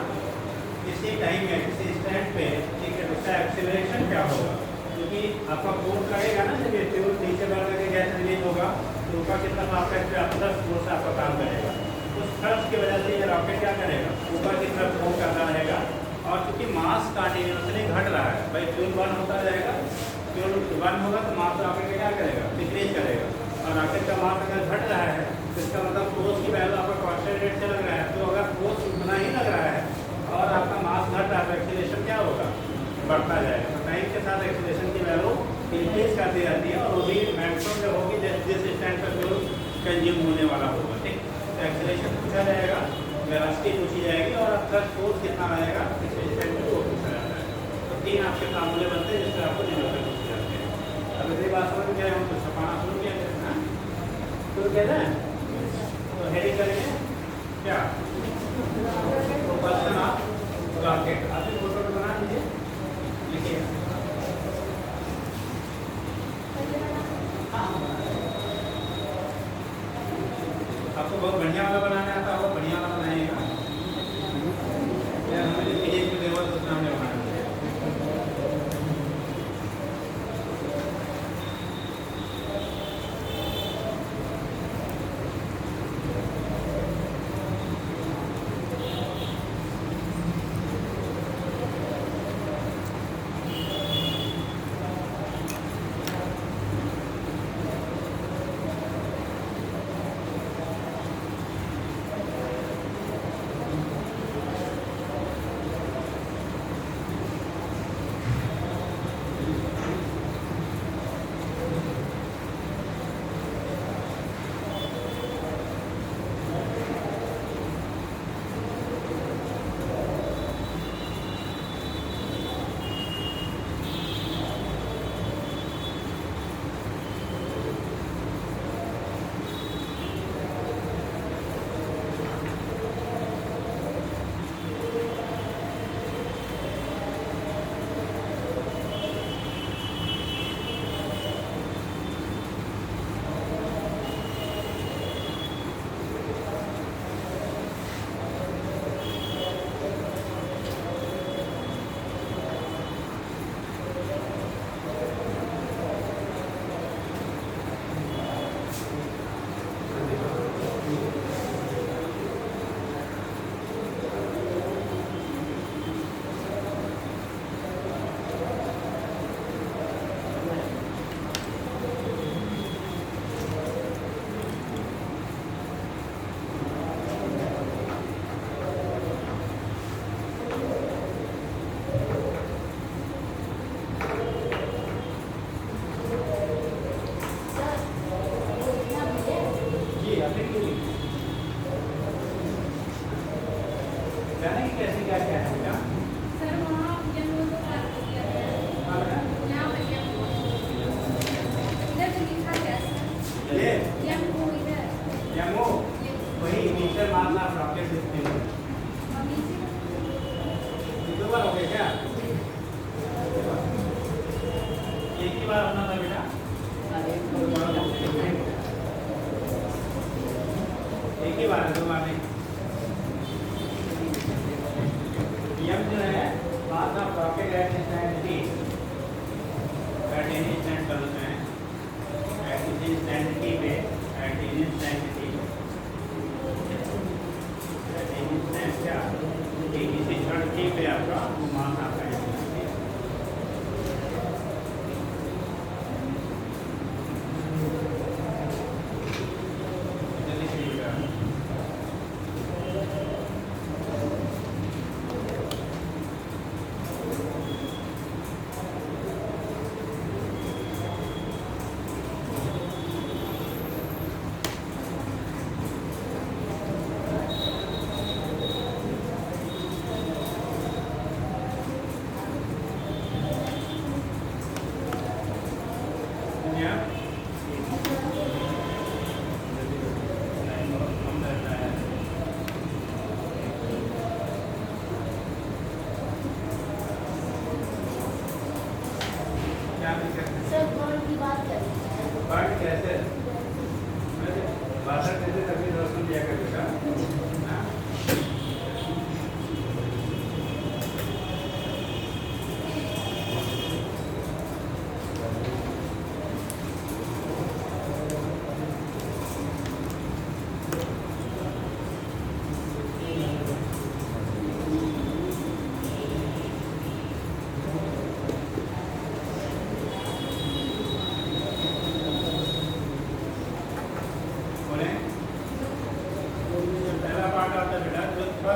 किसी टाइम में किसी स्टैंड पे ठीक है उसका एक्सीलरेशन क्या होगा, क्योंकि आपका फोर्स लगेगा ना, जब ये फ्यूल नीचे बढ़ करके गैस रिलीज होगा तो उसका कितना आपका प्लस फोर्स आपका काम करेगा। उस थ्रस्ट की वजह से ये रॉकेट क्या करेगा, ऊपर की तरफ मूव करता रहेगा। और क्योंकि मास कंटिन्यूसली घट रहा है, भाई फ्यूल बर्न होता रहेगा, फ्यूल बर्न होगा तो मास रॉकेट का क्या करेगा, डिक्रीज करेगा। और रॉकेट का मास अगर घट रहा है तो इसका मतलब फोर्स की वैल्यू आपका कांस्टेंट रेट से लग रहा है। तो अगर फोर्स उतना ही लग रहा है और आपका मास घट रहा है तो एक्सीलरेशन क्या होगा, बढ़ता जाएगा। तो टाइम के साथ एक्सीलरेशन की वैल्यू इंक्रीज करती रहती है, और वो भी मैक्सिमम जब होगी जिस स्टैंड पर फ्यूल कंज्यूम होने वाला होगा। ठीक, तो एक्सीलरेशन पूछा जाएगा, वेलोसिटी पूछी जाएगी, और थ्रस्ट फोर्स कितना रहेगा इस स्टैंड में वो पूछा जाता है। तो 3 आपके फार्मूले बनते हैं जिससे आपको न्यूमेरिकल पूछे जाते हैं। अब इतनी बात समझ गए, हम तो छपाना शुरू किया हाँ शुरू किया जाए। तो हेडिंग करेंगे क्या, प्रोपल्शन ऑफ रॉकेट। आप फोटो बना लीजिए, लिखिए। आपको बहुत बढ़िया वाला बनाना आता है, वो बढ़िया वाला बनाइएगा। हमें जो फिजिक्स में देगा तो हमने बनाना है। जाने की कैसे क्या क्या है बेटा? सर वहाँ यमुना को प्राप्त किया गया है। हाँ बेटा, यहाँ पर यमुना इधर जो लिखा गया है सर, ये यमुना इधर यमो वही initial mass of rocket system है। और नीचे दो बार हो गया क्या? एक ही बार होना था बेटा, एक ही बार, दो बार नहीं। यम जो है mass of rocket at stand T, at any stand कर हैं, एट इसी स्टैंड टी पे, at any stand T, at any stand क्या, इसी क्षण टी पे आपका वो मास आपका है। जल्दी से लिखिएगा। दुनिया कम रहता है। क्या लिख सकते हैं? सर बर्ड की बात कर रहे हैं। बर्ड कैसे, भाषा कैसे तभी दर्शन दिया करेगा। हाँ?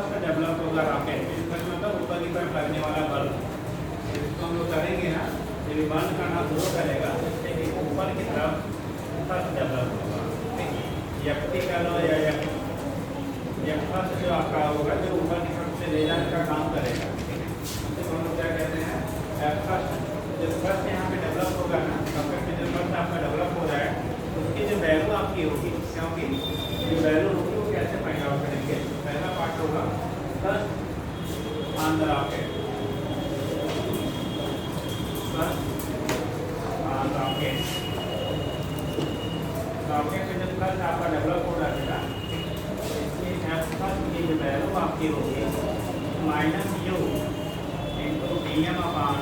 फर्स्ट डेवलप होगा रॉकेट, इनफैक्ट मतलब ऊपर की तरफ लगने वाला बल्ब, इसको हम लोग करेंगे ना, जब बंद करना शुरू करेगा उससे कि ऊपर की तरफ फर्स्ट डेवलप होगा, ठीक है। यक्ति का लो या फर्स्ट जो आपका होगा जो ऊपर की तरफ से ले जाने का काम करेगा, ठीक है। तो हम लोग क्या कहते हैं फर्स्ट, जब फर्स्ट यहाँ पे डेवलप होगा ना, रॉकेट में जब फर्स्ट आपका डेवलप हो रहा है तो उसकी जो वैल्यू आपकी होगी, क्योंकि जो वैल्यू होगी वो कैसे फाइंड आउट करेंगे। पहला पार्ट होगा first on the rocket, first on rocket, rocket में जब फर्स्ट आपका डेवलप हो रहा है इसलिए फर्स्ट की जो वैल्यू आपकी होगी minus U into D M upon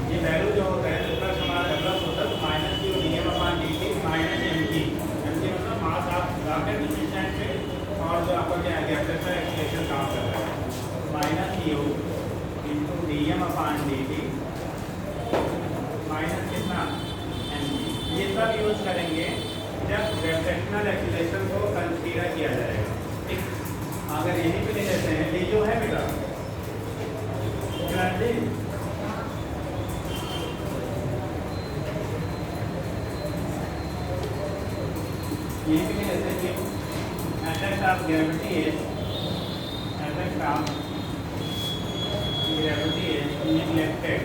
ये वैल्यू जो होता है जब तक हमारा डेवलप होता है तो minus U D M upon D T minus M G, मतलब मास आप रॉकेट डिस्टेंस पे और जो आपका क्या है प्रेशर एक्सीलरेशन काम कर रहा है, minus U into D M upon D T minus कितना एम जी। ये सब यूज करेंगे जब ग्रेविटेशनल एक्सीलरेशन को कंसीडर किया जाएगा, ठीक। अगर यहीं पे ले लेते हैं, ये जो है बेटा यहीं पे ले लेते हैं कि effect of gravity is neglected.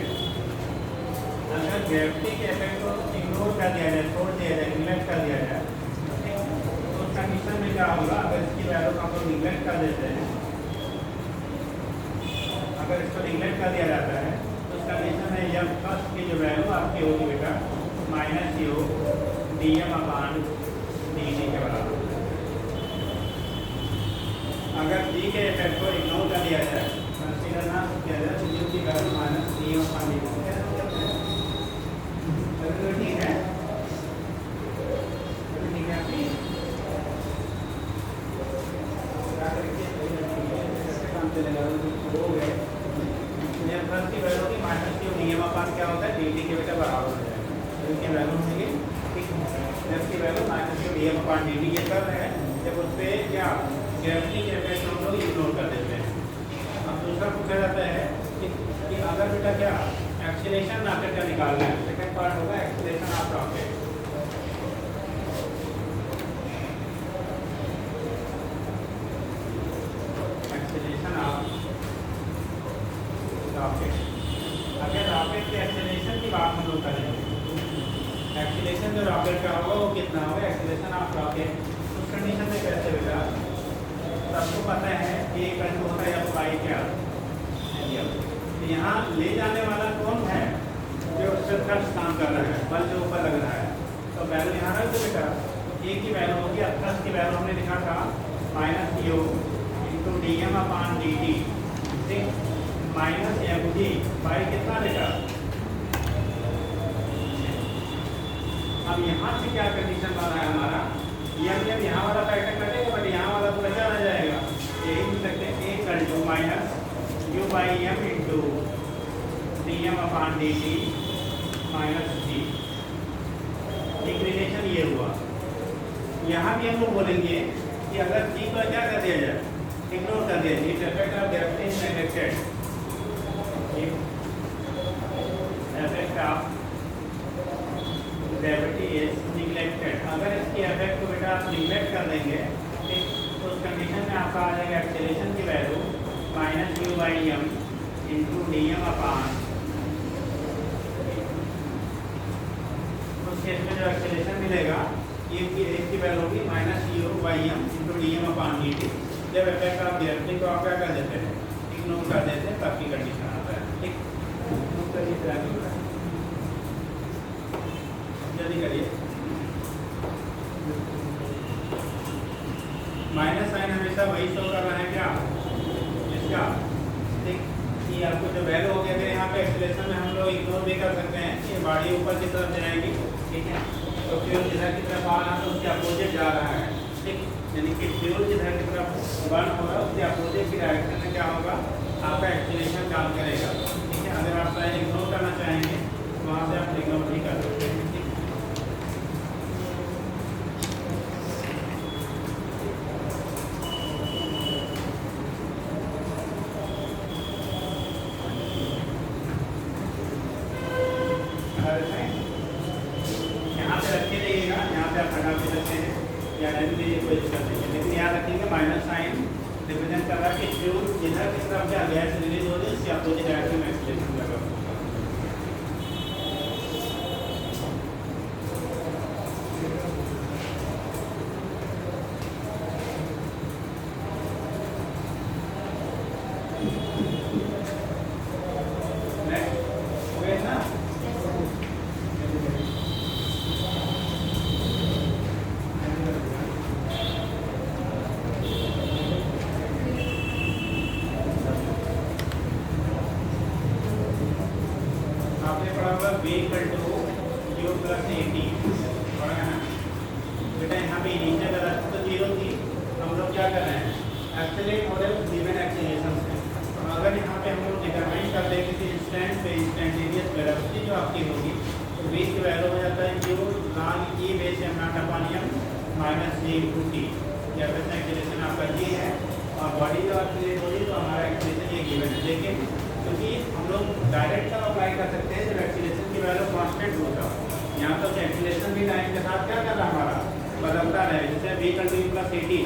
अगर ग्रेविटी के इफेक्ट को इग्नोर कर दिया जाए, छोड़ दिया जाए, निगलेक्ट कर दिया जाए, तो उस कंडीशन में क्या होगा, अगर इसकी वैल्यू को हम लोग निगलेक्ट कर देते हैं, अगर इसको निगलेक्ट कर दिया जाता है तो उस कंडीशन में जब फर्स्ट की जो वैल्यू आपकी होगी बेटा minus U D M upon D T के बराबर। अगर डी के इफेक्ट को इग्नोर कर दिया जाए, कंसीडर ना किया जाए, तो यू की value minus D M upon D T, ठीक है, ठीक है आपकी काम चलेगा हो गए। फर्स्ट की वैल्यू की माइनस की नियम अपान क्या होता है डी टी के बेटा बराबर हो जाएगा, इनकी वैल्यू होगी, ठीक है। जब की वैल्यू माइनस की नियम अपान डी टी ये कर रहे हैं, जब उस पर क्या ग्रेविटी के इफेक्ट हम लोग इग्नोर कर देते हैं। अब दूसरा पूछा जाता है कि अगर बेटा क्या एक्सीलरेशन रॉकेट का निकालना है, सेकंड पार्ट होगा acceleration of rocket. Acceleration of rocket, अगर रॉकेट के एक्सीलरेशन की बात हम लोग करेंगे, एक्सीलरेशन जो रॉकेट का होगा वो कितना होगा, एक्सीलरेशन ऑफ रॉकेट। उस कंडीशन में कैसे बेटा सबको पता है कि एक वैल्यू होता है एफ बाई क्या, तो यहाँ ले जाने वाला कौन है जो उससे थ्रस्ट काम कर रहा है, बल जो ऊपर लग रहा है, तो वैल्यू यहाँ रख दो बेटा, ए की वैल्यू होगी, अब थ्रस्ट की वैल्यू हमने लिखा था minus U into D M upon D T, ठीक, माइनस एम जी बाई कितना बेटा। अब यहाँ से क्या कंडीशन बना है हमारा, यह यहाँ वाला फैक्टर कटेगा बट यहाँ वाला तो बचा रह जाएगा, यही लिख सकते हैं ए कर दो minus U by M into D M upon D T minus G. एक रिलेशन ये हुआ। यहाँ भी हम लोग बोलेंगे कि अगर जी को क्या कर दिया जाए, इग्नोर कर दिया जाए, effect of gravity is neglected, effect of gravity is neglected. अगर इसकी इफेक्ट को बेटा आप निगलेक्ट कर देंगे, ठीक, तो उस कंडीशन में आपका आ जाएगा एक्सीलरेशन की value minus U by M into D M upon, उस केस में जो एक्सीलरेशन मिलेगा ये की वैल्यू होगी minus U by M into D M upon D T. जब इफेक्ट ऑफ ग्रेविटी को आप क्या कर देते हैं, इग्नोर कर देते हैं, तब की कंडीशन आता है, ठीक। जल्दी करिए, माइनस साइन हमेशा वही शो कर रहा है क्या इसका, ठीक, कि आपको जो वैल्यू हो गया, अगर यहाँ पे एक्सीलरेशन में हम लोग इग्नोर भी कर सकते हैं कि बॉडी ऊपर की तरफ जाएगी, ठीक है, तो फ्यूल जिधर की तरफ आ रहा है तो उसके अपोजिट जा रहा है, ठीक, यानी कि फ्यूल जिधर की तरफ बर्न हो रहा है उसके अपोजिट की डायरेक्शन में क्या होगा, आपका एक्सीलरेशन काम करेगा, ठीक है। अगर आप साइन इग्नोर करना चाहेंगे वहाँ से आप ट्रिग्नोमेट्री कर सकते हैं। ठीक यहाँ पे रखे रहिएगा, यहाँ पे आप हटा भी सकते हैं या नहीं भी कोई दिक्कत नहीं है, लेकिन याद रखिएगा माइनस साइन रिप्रेजेंट कर रहा है कि फ्यूल जिधर की तरफ क्या गैस रिलीज हो रही है उसके अपोजिट डायरेक्शन में एक्सीलरेशन लगा होगा। नेक्स्ट हो गया ना? आपने पढ़ा होगा v equal to u plus A T पढ़ा है ना बेटा। यहाँ पे इनिशियल वेलोसिटी तो जीरो थी, हम लोग क्या कर रहे हैं एक्सीलरेट हो रहे हैं गिवन एक्सीलरेशन से। तो अगर यहाँ पे हम लोग डिटरमाइन कर दें किसी इंस्टेंट पे इंस्टेंटेनियस वेलोसिटी जो आपकी होगी तो v की वैल्यू हो जाता है u log e base m not upon m minus g into T. या फिर एक्सीलरेशन आपका g है और बॉडी जो एक्सीलरेट होगी तो हमारा एक्सीलरेशन ये गिवन है। लेकिन क्योंकि हम लोग डायरेक्ट का अप्लाई कर सकते हैं जब एक्सीलरेशन की वैल्यू कांस्टेंट होगा। यहाँ तक एक्सीलरेशन भी टाइम के साथ क्या कर रहा है हमारा बदलता रहे। जैसे v equal to u plus A T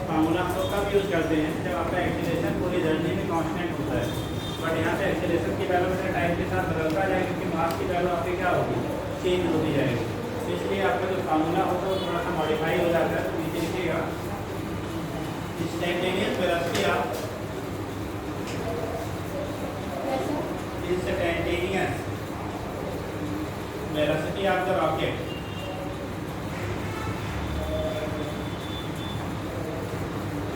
formula हम लोग कब यूज़ करते हैं जब आपका एक्सीलरेशन पूरी जर्नी में कांस्टेंट होता है। बट यहाँ पे एक्सीलरेशन की वैल्यू में टाइम के साथ बदलता जाएगा क्योंकि मास की वैल्यू आपकी क्या होगी चेंज होती जाएगी। इसलिए आपका जो फार्मूला होता है वो थोड़ा सा मॉडिफाई हो जाता है। तो नीचे लिखिएगा instantaneous velocity of instantaneous velocity of the rocket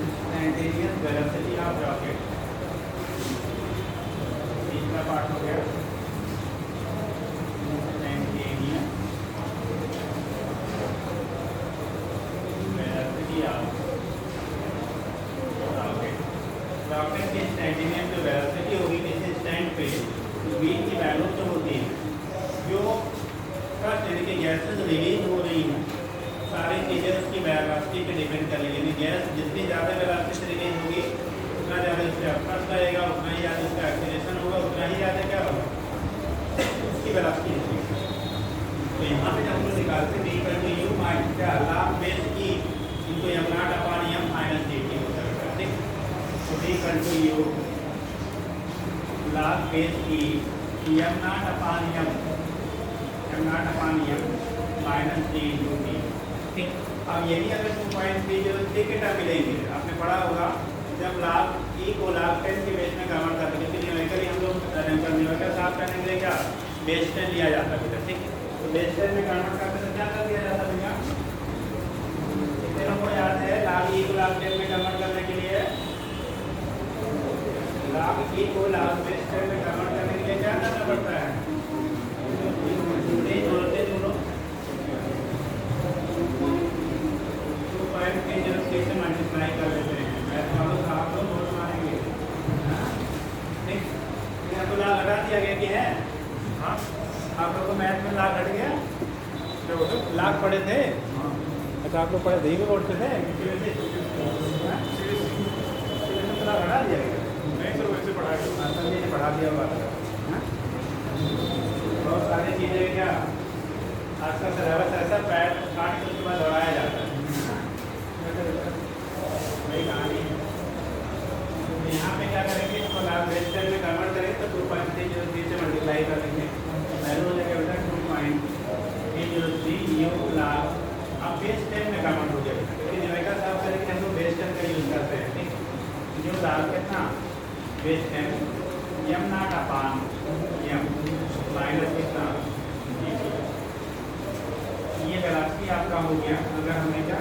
instantaneous velocity of rocket तीसरा पार्ट हो गया instantaneous velocity of rocket। Rocket की इंस्टेंटेनियस जो वेलोसिटी होगी किसी इंस्टेंट पे v की वैल्यू जो होती है जो फर्स्ट यानी कि गैसेस रिलीज हो रही हैं सारी चीज़ें उसकी वेलोसिटी पे डिपेंड करेंगी। यानी गैस जितनी ज़्यादा वेलोसिटी से रिलीज होगी उतना ज़्यादा उसका एफर्ट लगेगा, उतना ही ज़्यादा उसका एक्सीलरेशन होगा, उतना ही ज़्यादा क्या होगा उसकी वेलोसिटी होगी। तो यहाँ पे जब हम लोग निकालते v equal to u minus क्या log base e into m not upon m minus dt होता है। ठीक, तो v equal to u log base e m not upon m minus d into T. ठीक, अब यही अगर 2.303 के टर्म मिलेंगे आपने पढ़ा होगा जब log e को log 10 के बेस में कन्वर्ट करते हैं क्योंकि न्यूमेरिकली हम लोग न्यूमेरिकल साफ करने के लिए क्या बेस 10 लिया जाता है। ठीक, तो बेस 10 में कन्वर्ट करते तो क्या कर दिया जाता भैया कितने लोगों को याद है log e को log 10 में कन्वर्ट करने के लिए log e को log बेस 10 में कन्वर्ट करने के लिए क्या करना पड़ता है दोनों 2.303 से मल्टीप्लाई कर देते हैं। मैथ वालों साहब लोग बहुत मारेंगे। ठीक, यहाँ तो लाभ हटा दिया गया कि है हाँ आप लोग को मैथ में लाभ हट गया जो लाभ पढ़े थे। अच्छा आप लोग पढ़े थे भी बोलते थे लाभ हटा दिया गया नहीं सर वैसे पढ़ा गया समझे से पढ़ा दिया हुआ था। बहुत सारी चीज़ें क्या आजकल सिलेबस ऐसा पैर काट के उसके बाद दौड़ाया जाता है वही कहानी है। तो यहाँ पे क्या करेंगे इसको लाभ बेस 10 में कन्वर्ट करेंगे तो 2.303 से मल्टीप्लाई कर देंगे वैल्यू हो जाएगा बेटा 2.303 यू लाभ। अब बेस 10 में कन्वर्ट हो जाएगा क्योंकि न्यूमेरिकल साफ करेंगे हम लोग बेस 10 का यूज़ करते हैं। ठीक, यू लाभ कितना base 10 m not upon m minus कितना ये वेलोसिटी आपका हो गया। अगर हमें क्या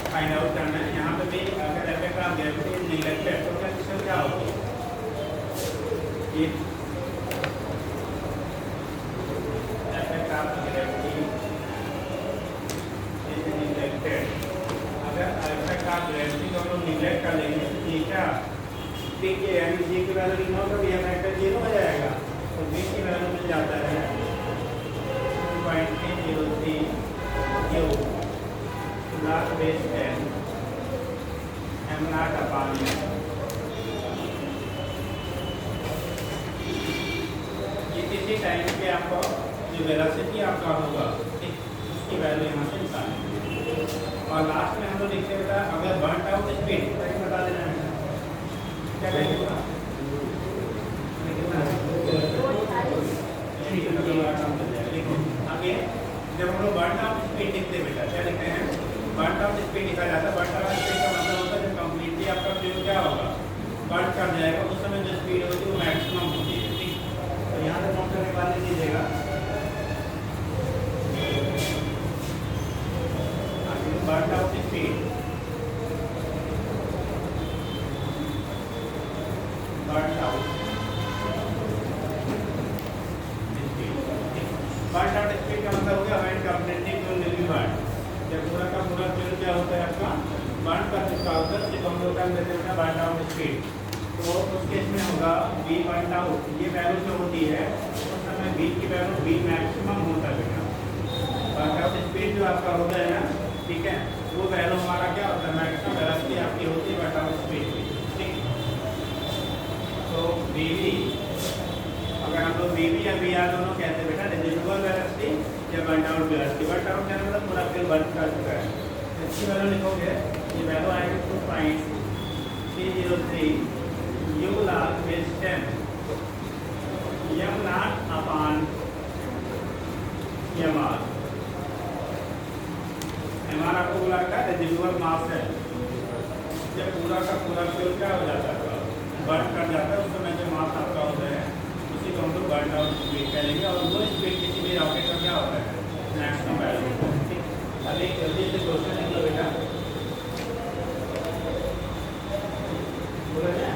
फाइंड आउट करना है यहाँ पे भी अगर effect of gravity is neglected तो क्या सिस्टम क्या होगी effect of gravity is neglected. अगर इफेक्ट ऑफ ग्रेविटी को हम लोग निगलेक्ट कर लेंगे तो ये क्या पी के यानी जी की वैल्यू इग्नोर कर दिया फैक्टर 0 हो जाएगा तो बी की वैल्यू मिल जाता है 0.303 cube log base 10 m naught upon m। ये किसी टाइम पे आपको जो वेलोसिटी आपका होगा उसकी वैल्यू यहाँ से निकालेंगे। और लास्ट में हम लोग लिखते बेटा अगर बर्न आउट स्पीड बता देना बेटा क्या कहेंगे आगे जब हम लोग बर्न आउट स्पीड लिखते बेटा क्या लिखते हैं बर्न आउट स्पीड लिखा जाता है। बर्न आउट स्पीड का मतलब होता है जब कंप्लीटली आपका फ्यूल क्या होगा बर्न कर जाएगा उस समय जो स्पीड होती है वो मैक्सिमम होती है। ठीक तो यहाँ से नोट करने वाले दीजिएगा burn out speed burn out speed का मतलब हो गया when completely fuel will be burn. जब पूरा का पूरा फ्यूल क्या होता है आपका बर्न कर चुका होता है उसे हम लोग क्या कहते हैं बर्न आउट स्पीड। तो उस केस में होगा बी बर्न आउट ये वैल्यू जो होती है उस समय बी की वैल्यू बी मैक्सिमम होता है बेटा। बर्न आउट स्पीड जो आपका होता है ना ठीक है वो वैल्यू हमारा क्या होता है मैक्सिमम वेलोसिटी आपकी होती है बर्न आउट स्पीड की। ठीक तो बी अगर हम लोग बी या बी आर दोनों कहते हैं बेटा रेजिडुअल वेलोसिटी या burn out velocity. Burn out का मतलब पूरा फ्यूल बर्न कर चुका है इसकी वैल्यू लिखोगे ये वैल्यू आएगी 2.303 u log base 10 m naught upon mr। mr आपको बोला का रेजिडुअल मास है। जब पूरा का पूरा फ्यूल क्या हो जाता है बर्न कर जाता है उस समय जो मास आपका होता है उसी को हम लोग बर्न आउट स्पीड कहेंगे। और वो स्पीड किसी भी रॉकेट का क्या होता है मैक्सिमम वैल्यू होता है। ठीक अब एक जल्दी से क्वेश्चन लिख लो बेटा बोला जाए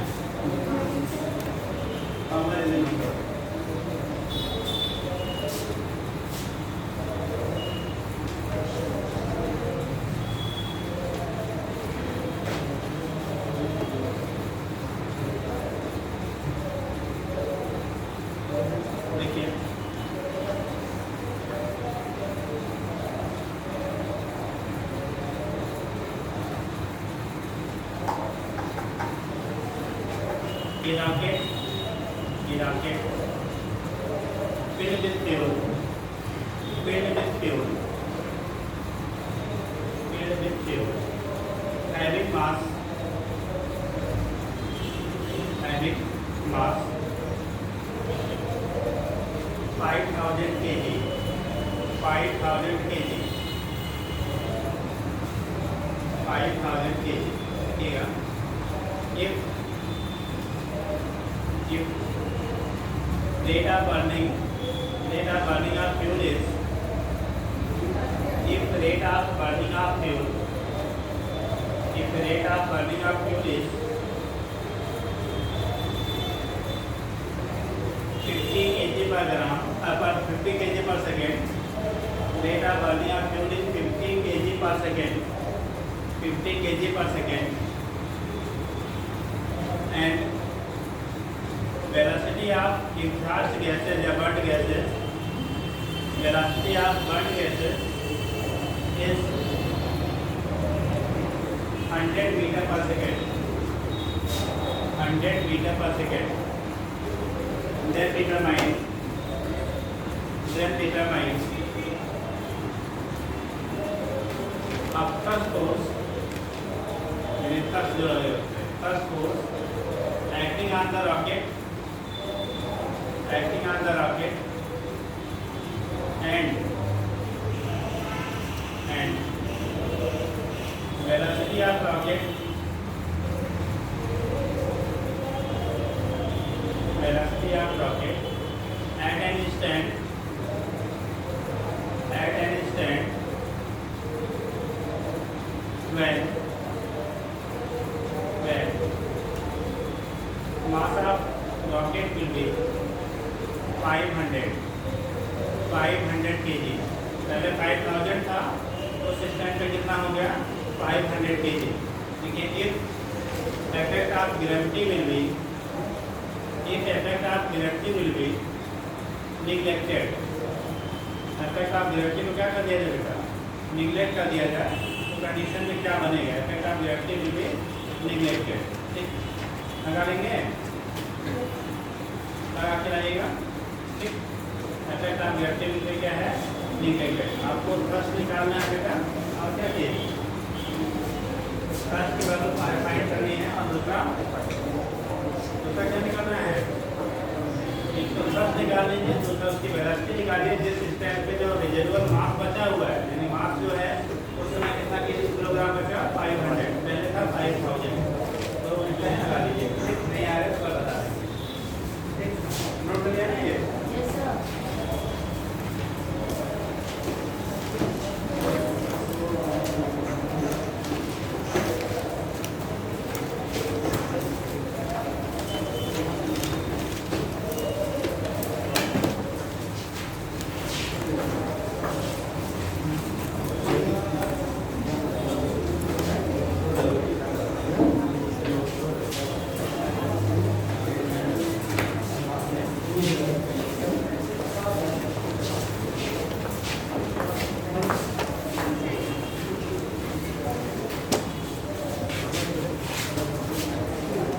rocket filled with fuel having mass 5000 kg 5000 kg ठीक है। if rate of burning of fuel is if rate of burning of fuel is 50 kg per gram per 50 kg per second, rate of burning of fuel is 50 kg per second, 50 kg per second, and velocity of exhaust gases या burnt gases, velocity of burnt gases is 100 meter per second, 100 meter per second. Then determine अब thrust force यानी thrust जो है thrust force acting on the rocket and velocity of rocket at an instant when mass of rocket will be 500 kg। पहले 5000 था उस stand पे कितना हो गया 500 kg। देखिए if effect of gravity will be neglected effect of gravity को क्या कर दिया जाए बेटा, निगलेक्ट कर दिया जाए तो कंडीशन में क्या बनेगा, effect of gravity will be neglected. ठीक, लगा लेंगे, लगा के लाइएगा। ठीक, effect of gravity will be क्या है, निगलेक्टेड। आपको थ्रस्ट निकालना है बेटा, और क्या चाहिए, थ्रस्ट की वैल्यू फाइंड करनी है, और दूसरा क्या निकालना है, एक तो थ्रस्ट निकाल लीजिए, दूसरा उसकी वेलोसिटी निकालिए जिस स्टैंड पे जो रेजिडुअल मास बचा हुआ है, यानी मास जो है उस समय कितना किलोग्राम बचा, 500, पहले था 5000, तो इसमें लगा लीजिए। ठीक, नहीं आ रहा है तो बता दें। ठीक, नोट कर लिया ना ये। Yes sir.